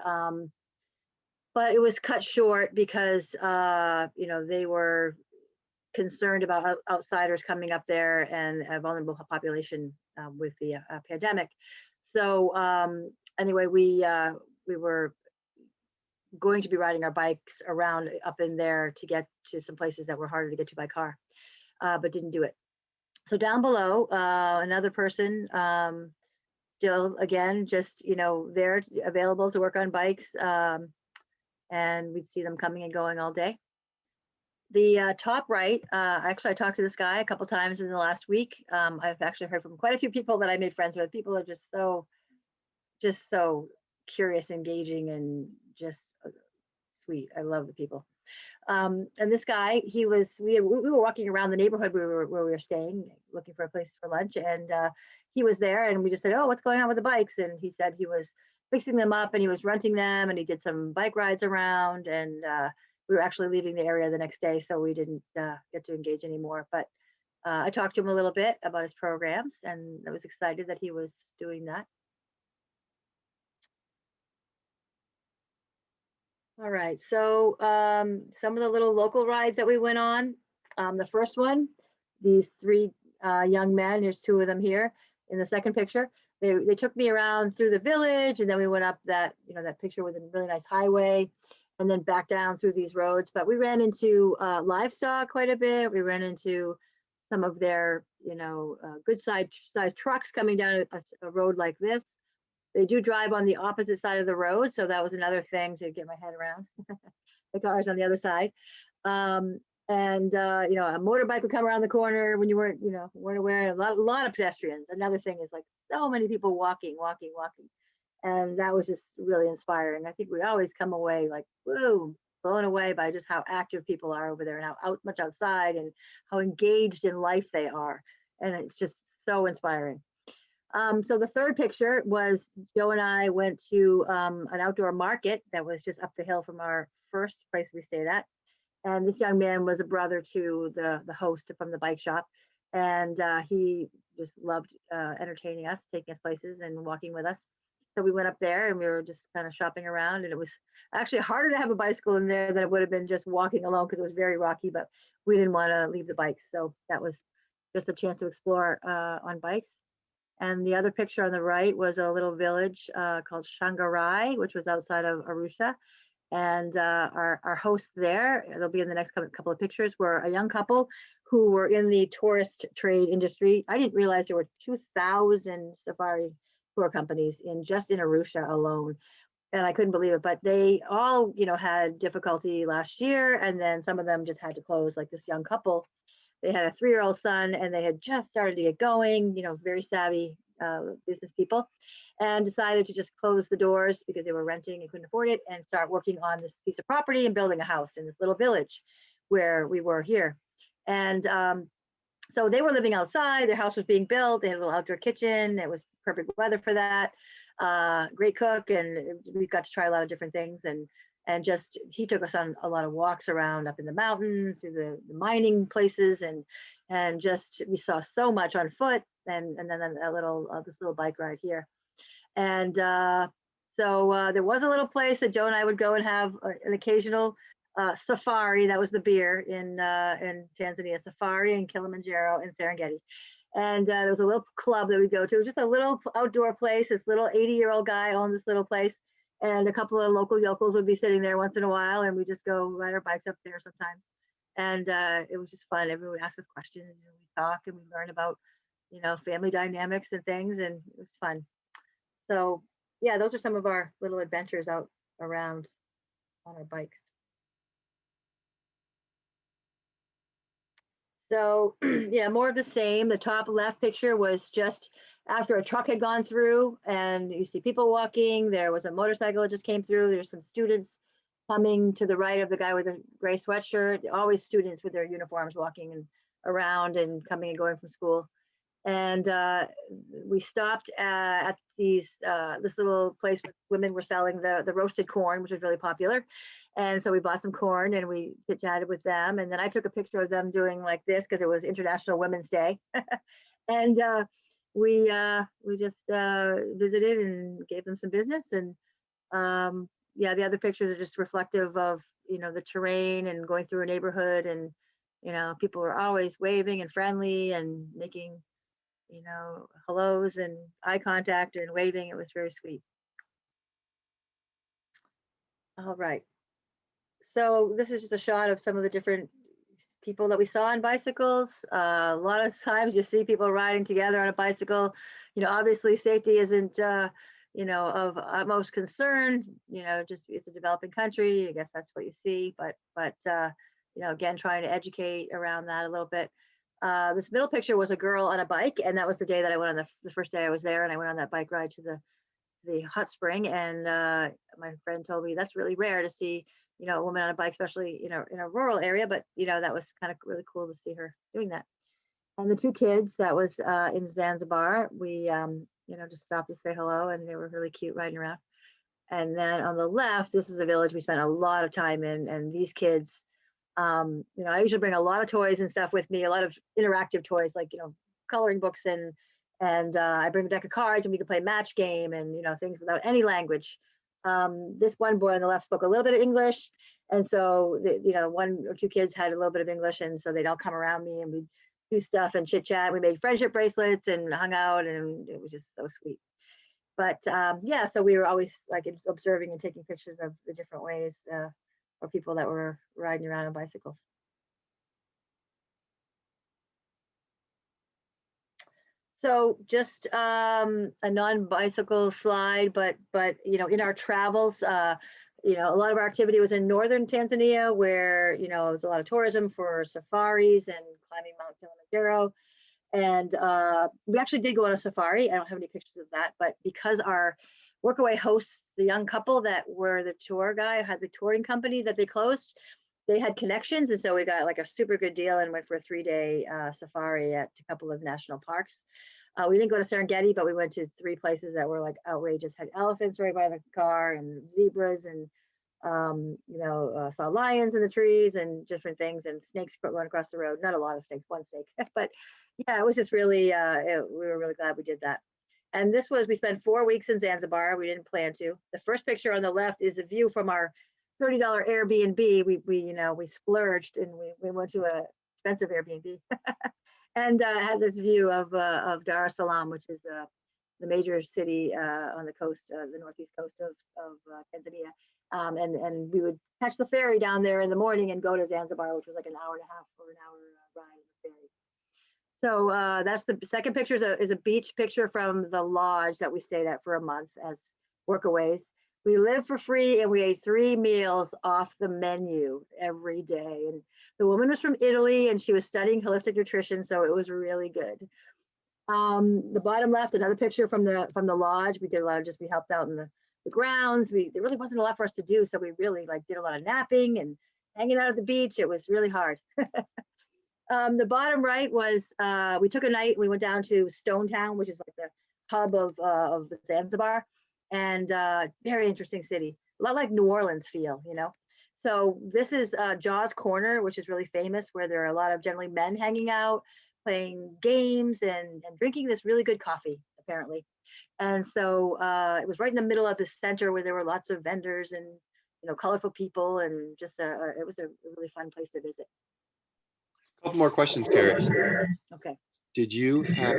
but it was cut short because they were concerned about outsiders coming up there and a vulnerable population with the pandemic. So anyway, we were going to be riding our bikes around up in there to get to some places that were harder to get to by car, but didn't do it. So down below, another person, still again, just there available to work on bikes, and we'd see them coming and going all day. The top right, actually, I talked to this guy a couple times in the last week. I've actually heard from quite a few people that I made friends with. People are just so curious, engaging, and just sweet. I love the people. And this guy, we were walking around the neighborhood where we were staying, looking for a place for lunch, and he was there, and we just said, "Oh, what's going on with the bikes?" And he said he was fixing them up, and he was renting them, and he did some bike rides around, and we were actually leaving the area the next day, so we didn't get to engage anymore. But I talked to him a little bit about his programs, and I was excited that he was doing that. All right, so some of the little local rides that we went on. The first one, these three young men, there's two of them here in the second picture. They took me around through the village, and then we went up that picture with a really nice highway, and then back down through these roads. But we ran into livestock quite a bit. We ran into some of their good size trucks coming down a road like this. They do drive on the opposite side of the road, so that was another thing to get my head around. The cars on the other side, and a motorbike would come around the corner when you weren't aware. A lot of pedestrians. Another thing is like so many people walking, and that was just really inspiring. I think we always come away like, whoa, blown away by just how active people are over there, and how much outside, and how engaged in life they are, and it's just so inspiring. So the third picture was Joe and I went to an outdoor market that was just up the hill from our first place we stayed at. And this young man was a brother to the host from the bike shop. And he just loved entertaining us, taking us places and walking with us. So we went up there and we were just kind of shopping around, and it was actually harder to have a bicycle in there than it would have been just walking alone because it was very rocky, but we didn't want to leave the bikes. So that was just a chance to explore on bikes. And the other picture on the right was a little village called Shangarai, which was outside of Arusha. And our hosts there, they'll be in the next couple of pictures, were a young couple who were in the tourist trade industry. I didn't realize there were 2,000 safari tour companies in just in Arusha alone. And I couldn't believe it, but they all, had difficulty last year, and then some of them just had to close. Like this young couple, they had a 3-year-old son, and they had just started to get going. Very savvy business people, and decided to just close the doors because they were renting and couldn't afford it, and start working on this piece of property and building a house in this little village where we were here. And so they were living outside. Their house was being built. They had a little outdoor kitchen. It was perfect weather for that. Great cook, and we got to try a lot of different things. And just he took us on a lot of walks around up in the mountains, through the mining places, and just we saw so much on foot, and then a little this little bike ride here. And so there was a little place that Joe and I would go and have an occasional safari. That was the beer in Tanzania, safari in Kilimanjaro and Serengeti. And there was a little club that we go to. It was just a little outdoor place. This little 80-year-old guy owned this little place. And a couple of local yokels would be sitting there once in a while. And we just go ride our bikes up there sometimes. And it was just fun. Everyone would ask us questions, and we talk and we learn about, family dynamics and things. And it was fun. So yeah, those are some of our little adventures out around on our bikes. So yeah, more of the same. The top left picture was just after a truck had gone through, and you see people walking. There was a motorcycle that just came through. There's some students coming to the right of the guy with the gray sweatshirt. Always students with their uniforms walking and around and coming and going from school. And we stopped at this little place where women were selling the roasted corn, which was really popular. And so we bought some corn and we chit chatted with them. And then I took a picture of them doing like this because it was International Women's Day. And we just visited and gave them some business. And yeah, the other pictures are just reflective of the terrain and going through a neighborhood, and people were always waving and friendly and making hellos and eye contact and waving. It was very sweet. All right. So this is just a shot of some of the different people that we saw on bicycles. A lot of times you see people riding together on a bicycle. Obviously safety isn't, of utmost concern. Just it's a developing country. I guess that's what you see. But again, trying to educate around that a little bit. This middle picture was a girl on a bike, and that was the day that I went on the first day I was there, and I went on that bike ride to the hot spring. And my friend told me that's really rare to see a woman on a bike, especially in a rural area. But that was kind of really cool to see her doing that. And the two kids that was in Zanzibar, we just stopped to say hello, and they were really cute riding around. And then on the left, this is a village we spent a lot of time in, and these kids. I usually bring a lot of toys and stuff with me, a lot of interactive toys like, coloring books, and I bring a deck of cards, and we can play match game and, things without any language. This one boy on the left spoke a little bit of English. And so, one or two kids had a little bit of English. And so they'd all come around me and we'd do stuff and chit chat. We made friendship bracelets and hung out, and it was just so sweet. But yeah, so we were always like observing and taking pictures of the different ways for people that were riding around on bicycles. So just a non-bicycle slide, but in our travels, a lot of our activity was in northern Tanzania, where there was a lot of tourism for safaris and climbing Mount Kilimanjaro. And we actually did go on a safari. I don't have any pictures of that, but because our workaway hosts, the young couple that were the tour guy, had the touring company that they closed, they had connections. And so we got like a super good deal and went for a 3-day safari at a couple of national parks. We didn't go to Serengeti, but we went to 3 places that were like outrageous. Had elephants right by the car, and zebras, and saw lions in the trees and different things, and snakes going across the road. Not a lot of snakes, one snake, but yeah, it was just really, we were really glad we did that. And we spent 4 weeks in Zanzibar. We didn't plan to. The first picture on the left is a view from our $30 Airbnb. We splurged and we went to a expensive Airbnb and had this view of Dar es Salaam, which is the major city on the coast, the northeast coast of Tanzania. And we would catch the ferry down there in the morning and go to Zanzibar, which was like an hour and a half or an hour ride on the ferry. So that's the second picture is a beach picture from the lodge that we stayed at for a month as workaways. We lived for free and we ate 3 meals off the menu every day. And the woman was from Italy and she was studying holistic nutrition, so it was really good. The bottom left, another picture from the lodge. We did a lot of we helped out in the grounds. There really wasn't a lot for us to do, so we really did a lot of napping and hanging out at the beach. It was really hard. The bottom right was we took a night. We went down to Stone Town, which is like the hub of Zanzibar, and very interesting city. A lot like New Orleans feel, So this is Jaws Corner, which is really famous, where there are a lot of generally men hanging out, playing games and drinking this really good coffee, apparently. And so it was right in the middle of the center where there were lots of vendors and colorful people, and just it was a really fun place to visit. A couple more questions, Cary. Okay. Did you have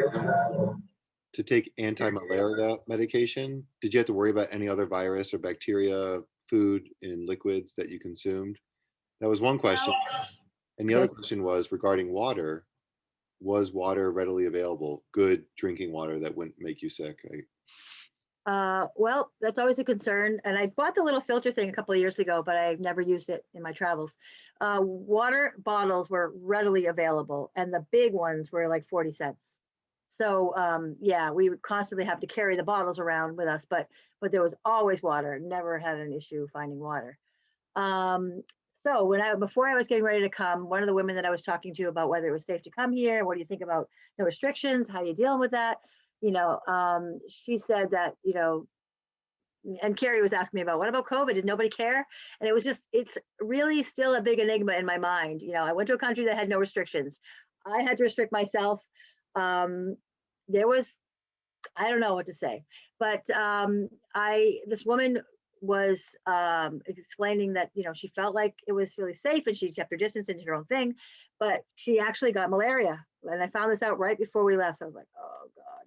to take anti-malaria medication? Did you have to worry about any other virus or bacteria, food, and liquids that you consumed? That was one question. And the other question was regarding water. Was water readily available? Good drinking water that wouldn't make you sick? Well, that's always a concern. And I bought the little filter thing a couple of years ago, but I've never used it in my travels. Water bottles were readily available, and the big ones were like 40 cents. So yeah, we would constantly have to carry the bottles around with us, but there was always water. Never had an issue finding water. So before I was getting ready to come, one of the women that I was talking to about whether it was safe to come here, what do you think about no restrictions? How are you dealing with that? She said that, and Cary was asking me about what about COVID? Did nobody care? And it's really still a big enigma in my mind. I went to a country that had no restrictions. I had to restrict myself. I don't know what to say, but this woman was explaining that she felt like it was really safe and she kept her distance and did her own thing, but she actually got malaria, and I found this out right before we left. So I was like, oh god.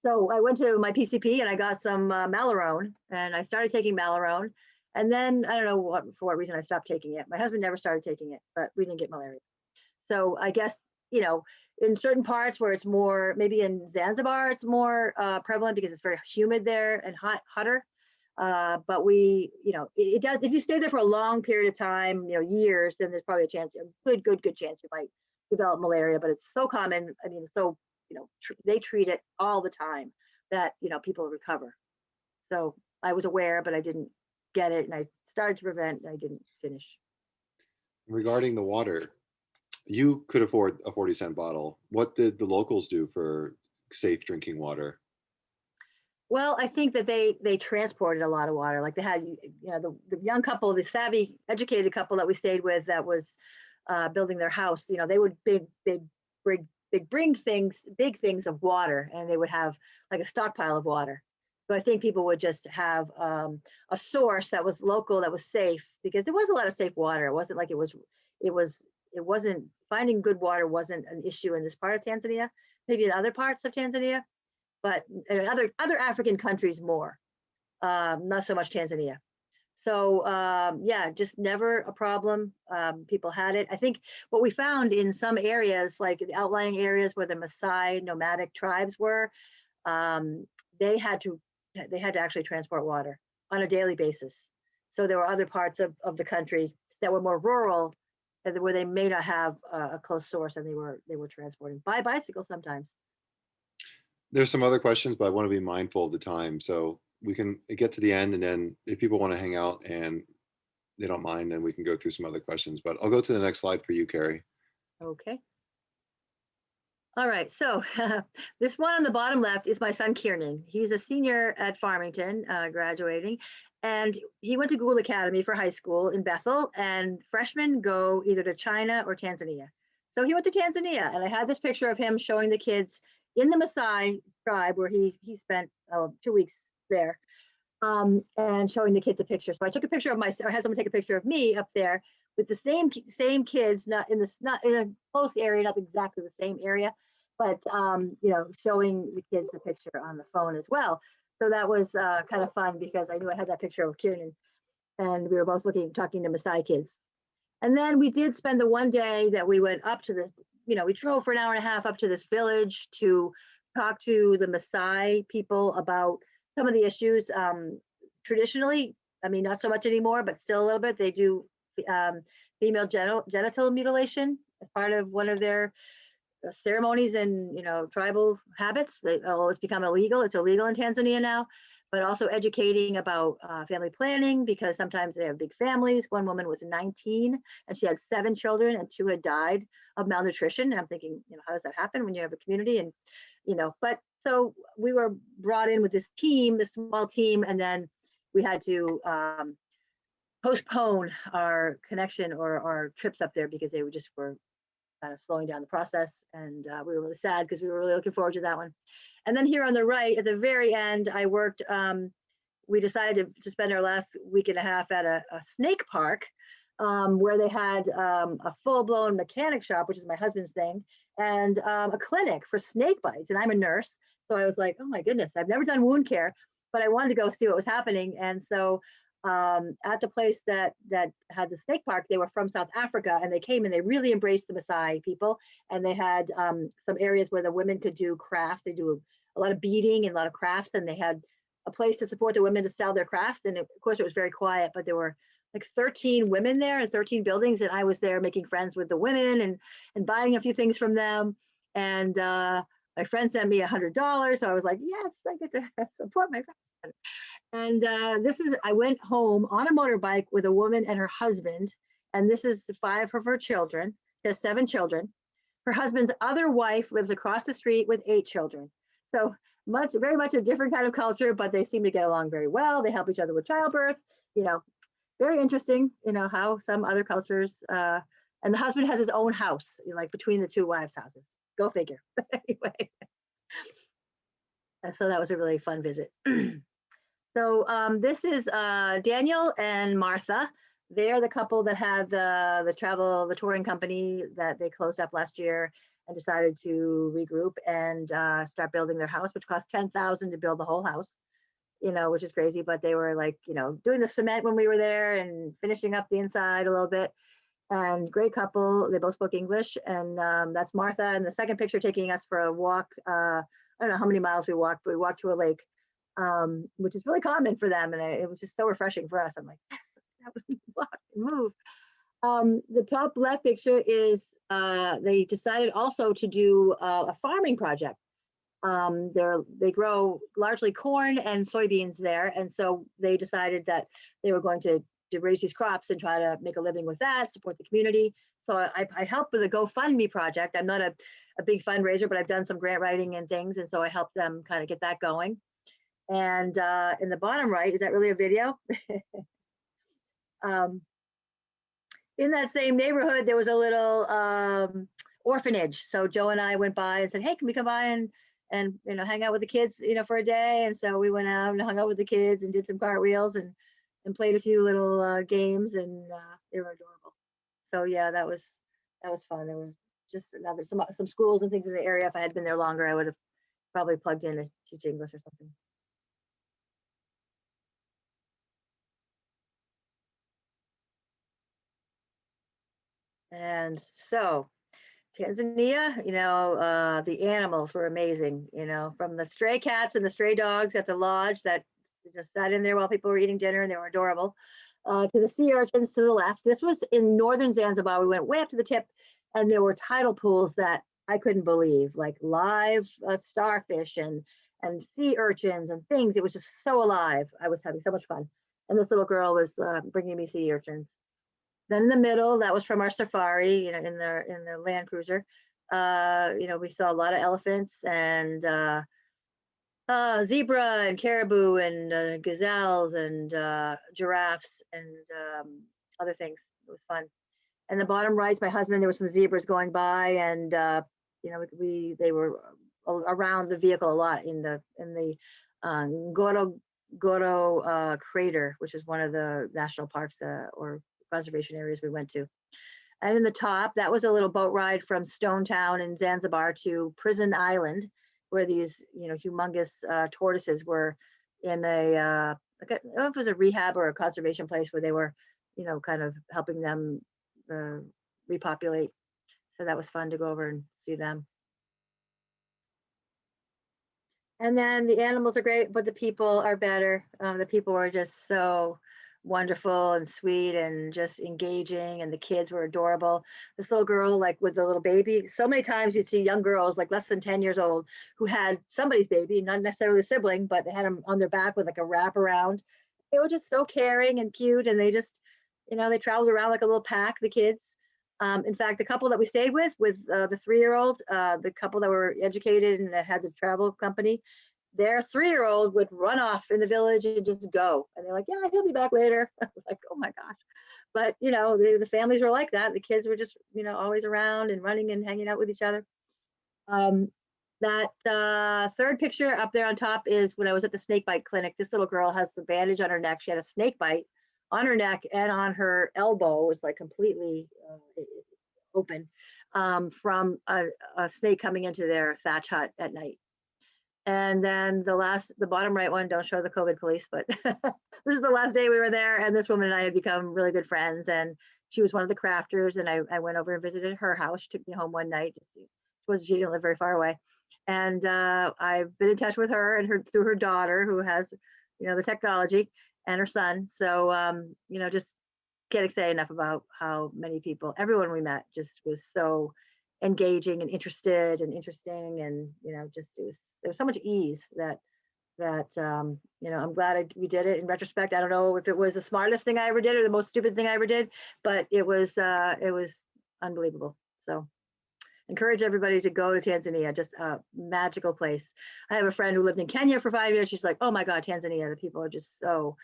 So I went to my PCP and I got some Malarone, and I started taking Malarone, and then I don't know for what reason I stopped taking it. My husband never started taking it, but we didn't get malaria. So I guess in certain parts where it's more, maybe in Zanzibar it's more prevalent because it's very humid there and hotter. But it does, if you stay there for a long period of time, years, then there's probably a chance, good chance you might develop malaria. But it's so common. I mean, they treat it all the time that people recover. So I was aware, but I didn't get it, and I started to prevent, and I didn't finish. Regarding the water, you could afford a 40-cent bottle. What did the locals do for safe drinking water? Well, I think that they transported a lot of water. Like they had, the young couple, the savvy, educated couple that we stayed with that was building their house. They would bring big things of water, and they would have like a stockpile of water. So I think people would just have a source that was local, that was safe, because there was a lot of safe water. It wasn't like it wasn't, finding good water wasn't an issue in this part of Tanzania, maybe in other parts of Tanzania, but in other African countries more, not so much Tanzania. So yeah, just never a problem. People had it. I think what we found in some areas, like the outlying areas where the Maasai nomadic tribes were, they had to actually transport water on a daily basis. So there were other parts of the country that were more rural, where they may not have a close source, and they were transporting by bicycle sometimes. There's some other questions, but I want to be mindful of the time. So we can get to the end, and then if people want to hang out and they don't mind, then we can go through some other questions. But I'll go to the next slide for you, Cary. Okay. All right. So this one on the bottom left is my son, Kiernan. He's a senior at Farmington, graduating. And he went to Gould Academy for high school in Bethel, and freshmen go either to China or Tanzania. So he went to Tanzania, and I had this picture of him showing the kids in the Maasai tribe where he spent 2 weeks there, and showing the kids a picture. So I took a picture of myself, or had someone take a picture of me up there with the same kids, not in a close area, not exactly the same area, but showing the kids the picture on the phone as well. So that was kind of fun because I knew I had that picture of Kieran, and we were both talking to Maasai kids. And then we did spend the one day that we went up to this, we drove for an hour and a half up to this village to talk to the Maasai people about some of the issues. Traditionally, I mean, not so much anymore, but still a little bit, they do female genital mutilation as part of one of their ceremonies and tribal habits. It's become illegal. It's illegal in Tanzania now. But also educating about family planning, because sometimes they have big families. One woman was 19 and she had 7 children, and 2 had died of malnutrition. And I'm thinking, how does that happen when you have a community? And but so we were brought in with this team, this small team, and then we had to postpone our connection or our trips up there because they were kind of slowing down the process. And we were really sad because we were really looking forward to that one. And then here on the right, at the very end, I worked, we decided to spend our last week and a half at a snake park, where they had a full-blown mechanic shop, which is my husband's thing, and a clinic for snake bites. And I'm a nurse. So I was like, oh my goodness, I've never done wound care, but I wanted to go see what was happening. And so at the place that had the snake park, they were from South Africa, and they came and they really embraced the Maasai people. And they had some areas where the women could do crafts. They do a lot of beading and a lot of crafts, and they had a place to support the women to sell their crafts. And of course, it was very quiet, but there were like 13 women there and 13 buildings, and I was there making friends with the women and buying a few things from them. And my friend sent me $100, so I was like, yes, I get to support my friends. And I went home on a motorbike with a woman and her husband, and this is 5 of her children. She has 7 children. Her husband's other wife lives across the street with 8 children. So very much a different kind of culture, but they seem to get along very well. They help each other with childbirth. Very interesting. How some other cultures. And the husband has his own house, like between the 2 wives' houses. Go figure. Anyway, and so that was a really fun visit. So this is Daniel and Martha. They're the couple that had the touring company that they closed up last year and decided to regroup and start building their house, which cost $10,000 to build the whole house, which is crazy. But they were like, doing the cement when we were there and finishing up the inside a little bit. And great couple. They both spoke English. And that's Martha. And the second picture taking us for a walk. I don't know how many miles we walked, but we walked to a lake. Which is really common for them, and it was just so refreshing for us. I'm like, yes, that would walk and move. The top left picture is they decided also to do a farming project. They grow largely corn and soybeans there, and so they decided that they were going to raise these crops and try to make a living with that, support the community. So I helped with a GoFundMe project. I'm not a big fundraiser, but I've done some grant writing and things, and so I helped them kind of get that going. And in the bottom right, is that really a video? In that same neighborhood, there was a little orphanage. So Joe and I went by and said, hey, can we come by and hang out with the kids, for a day? And so we went out and hung out with the kids and did some cartwheels and played a few little games, and they were adorable. So yeah, that was fun. There was just some schools and things in the area. If I had been there longer, I would have probably plugged in to teach English or something. And so Tanzania, the animals were amazing, from the stray cats and the stray dogs at the lodge that just sat in there while people were eating dinner, and they were adorable, to the sea urchins to the left. This was in northern Zanzibar. We went way up to the tip, and there were tidal pools that I couldn't believe, like live starfish and sea urchins and things. It was just so alive. I was having so much fun. And this little girl was bringing me sea urchins. Then in the middle, that was from our safari, in the Land Cruiser. We saw a lot of elephants and zebra and caribou and gazelles and giraffes and other things. It was fun. And the bottom right, my husband, there were some zebras going by, and they were around the vehicle a lot in the Goro crater, which is one of the national parks or conservation areas we went to. And in the top, that was a little boat ride from Stone Town in Zanzibar to Prison Island, where these, humongous tortoises were in I don't know if it was a rehab or a conservation place where they were, kind of helping them repopulate. So that was fun to go over and see them. And then the animals are great, but the people are better. The people were just so wonderful and sweet and just engaging, and the kids were adorable. This little girl, like with the little baby, so many times you'd see young girls like less than 10 years old who had somebody's baby, not necessarily a sibling, but they had them on their back with like a wrap around. They were just so caring and cute, and they just, they traveled around like a little pack, the kids. In fact, the couple that we stayed with the 3-year-old, the couple that were educated and that had the travel company, their 3-year-old would run off in the village and just go. And they're like, yeah, he'll be back later. Like, oh my gosh. But, the families were like that. The kids were just, always around and running and hanging out with each other. That third picture up there on top is when I was at the snake bite clinic. This little girl has the bandage on her neck. She had a snake bite on her neck, and on her elbow was like completely open from a snake coming into their thatch hut at night. And then the bottom right one, don't show the COVID police, but this is the last day we were there, and this woman and I had become really good friends, and she was one of the crafters, and I went over and visited her house. She took me home one night. She didn't live very far away. And I've been in touch with her and through her daughter, who has, the technology, and her son. So, just can't say enough about how many people, everyone we met just was so engaging and interested and interesting. And, just there was so much ease that I'm glad we did it. In retrospect, I don't know if it was the smartest thing I ever did or the most stupid thing I ever did, but it was unbelievable. So encourage everybody to go to Tanzania, just a magical place. I have a friend who lived in Kenya for 5 years. She's like, oh my God, Tanzania, the people are just so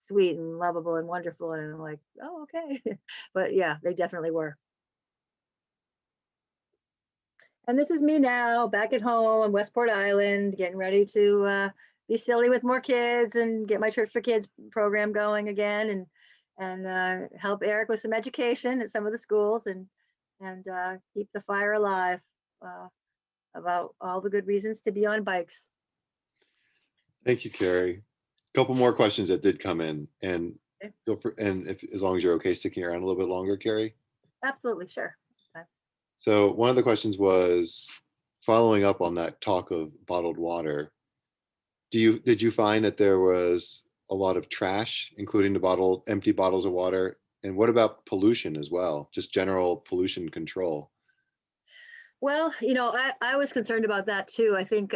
sweet and lovable and wonderful. And I'm like, oh, okay. But yeah, they definitely were. And this is me now back at home on Westport Island, getting ready to be silly with more kids and get my Church for Kids program going again, and help Eric with some education at some of the schools, and keep the fire alive about all the good reasons to be on bikes. Thank you, Cary. A couple more questions that did come in, and as long as you're okay sticking around a little bit longer, Cary. Absolutely, sure. Okay. So one of the questions was following up on that talk of bottled water. Did you find that there was a lot of trash, including the empty bottles of water? And what about pollution as well? Just general pollution control? Well, I was concerned about that too. I think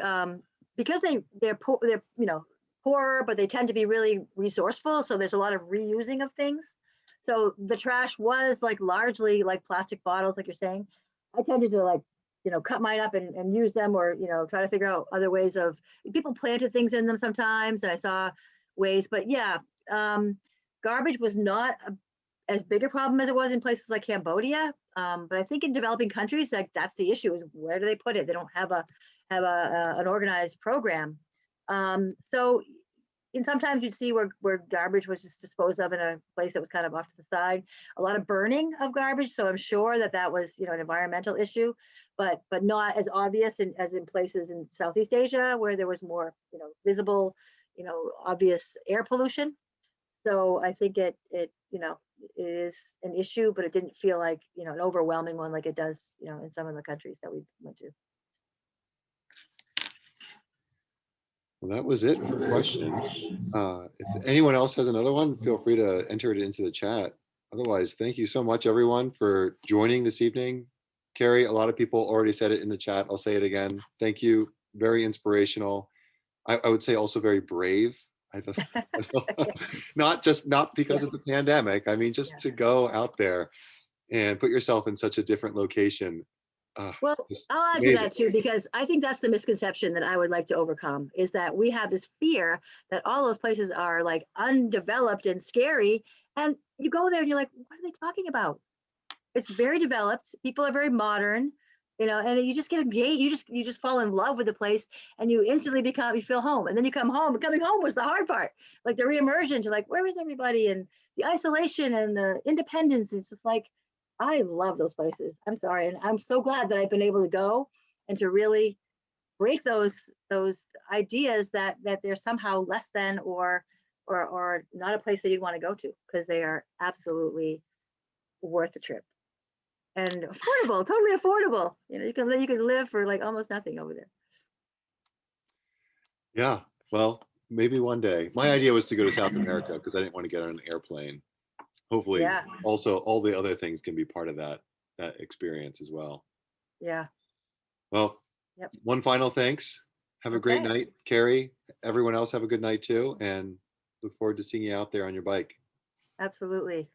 because they're poor, poorer, but they tend to be really resourceful. So there's a lot of reusing of things. So the trash was like largely like plastic bottles, like you're saying. I tended to cut mine up and use them, or, try to figure out other ways of, people planted things in them sometimes, and I saw ways, but yeah, garbage was not as big a problem as it was in places like Cambodia. But I think in developing countries, that's the issue, is where do they put it? They don't have an organized program. So sometimes you'd see where garbage was just disposed of in a place that was kind of off to the side. A lot of burning of garbage. So I'm sure that was, an environmental issue, but not as obvious as in places in Southeast Asia where there was more, visible, obvious air pollution. So I think it is an issue, but it didn't feel like, an overwhelming one like it does, in some of the countries that we went to. Well, that was it for questions. If anyone else has another one, feel free to enter it into the chat. Otherwise, thank you so much, everyone, for joining this evening. Cary, a lot of people already said it in the chat. I'll say it again. Thank you. Very inspirational. I would say also very brave. Not because of the pandemic. I mean, just to go out there and put yourself in such a different location. Well, I'll add to that too, because I think that's the misconception that I would like to overcome, is that we have this fear that all those places are like undeveloped and scary. And you go there and you're like, what are they talking about? It's very developed. People are very modern. you know, and you just get engaged. You just fall in love with the place, and you instantly you feel home. And then you come home. And coming home was the hard part, like the reimmersion to like, where is everybody, and the isolation and the independence. It's just like, I love those places. I'm sorry, and I'm so glad that I've been able to go and to really break those ideas that they're somehow less than or not a place that you'd want to go to, because they are absolutely worth the trip and affordable, totally affordable. You know, you can live for like almost nothing over there. Yeah. Well, maybe one day. My idea was to go to South America because I didn't want to get on an airplane. Hopefully, Yeah, also all the other things can be part of that experience as well. yeah, Well, yep. one final thanks. Have a great Okay, night, Carrie. Everyone else have a good night too, and look forward to seeing you out there on your bike. absolutely.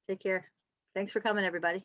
Take care. Thanks for coming, everybody.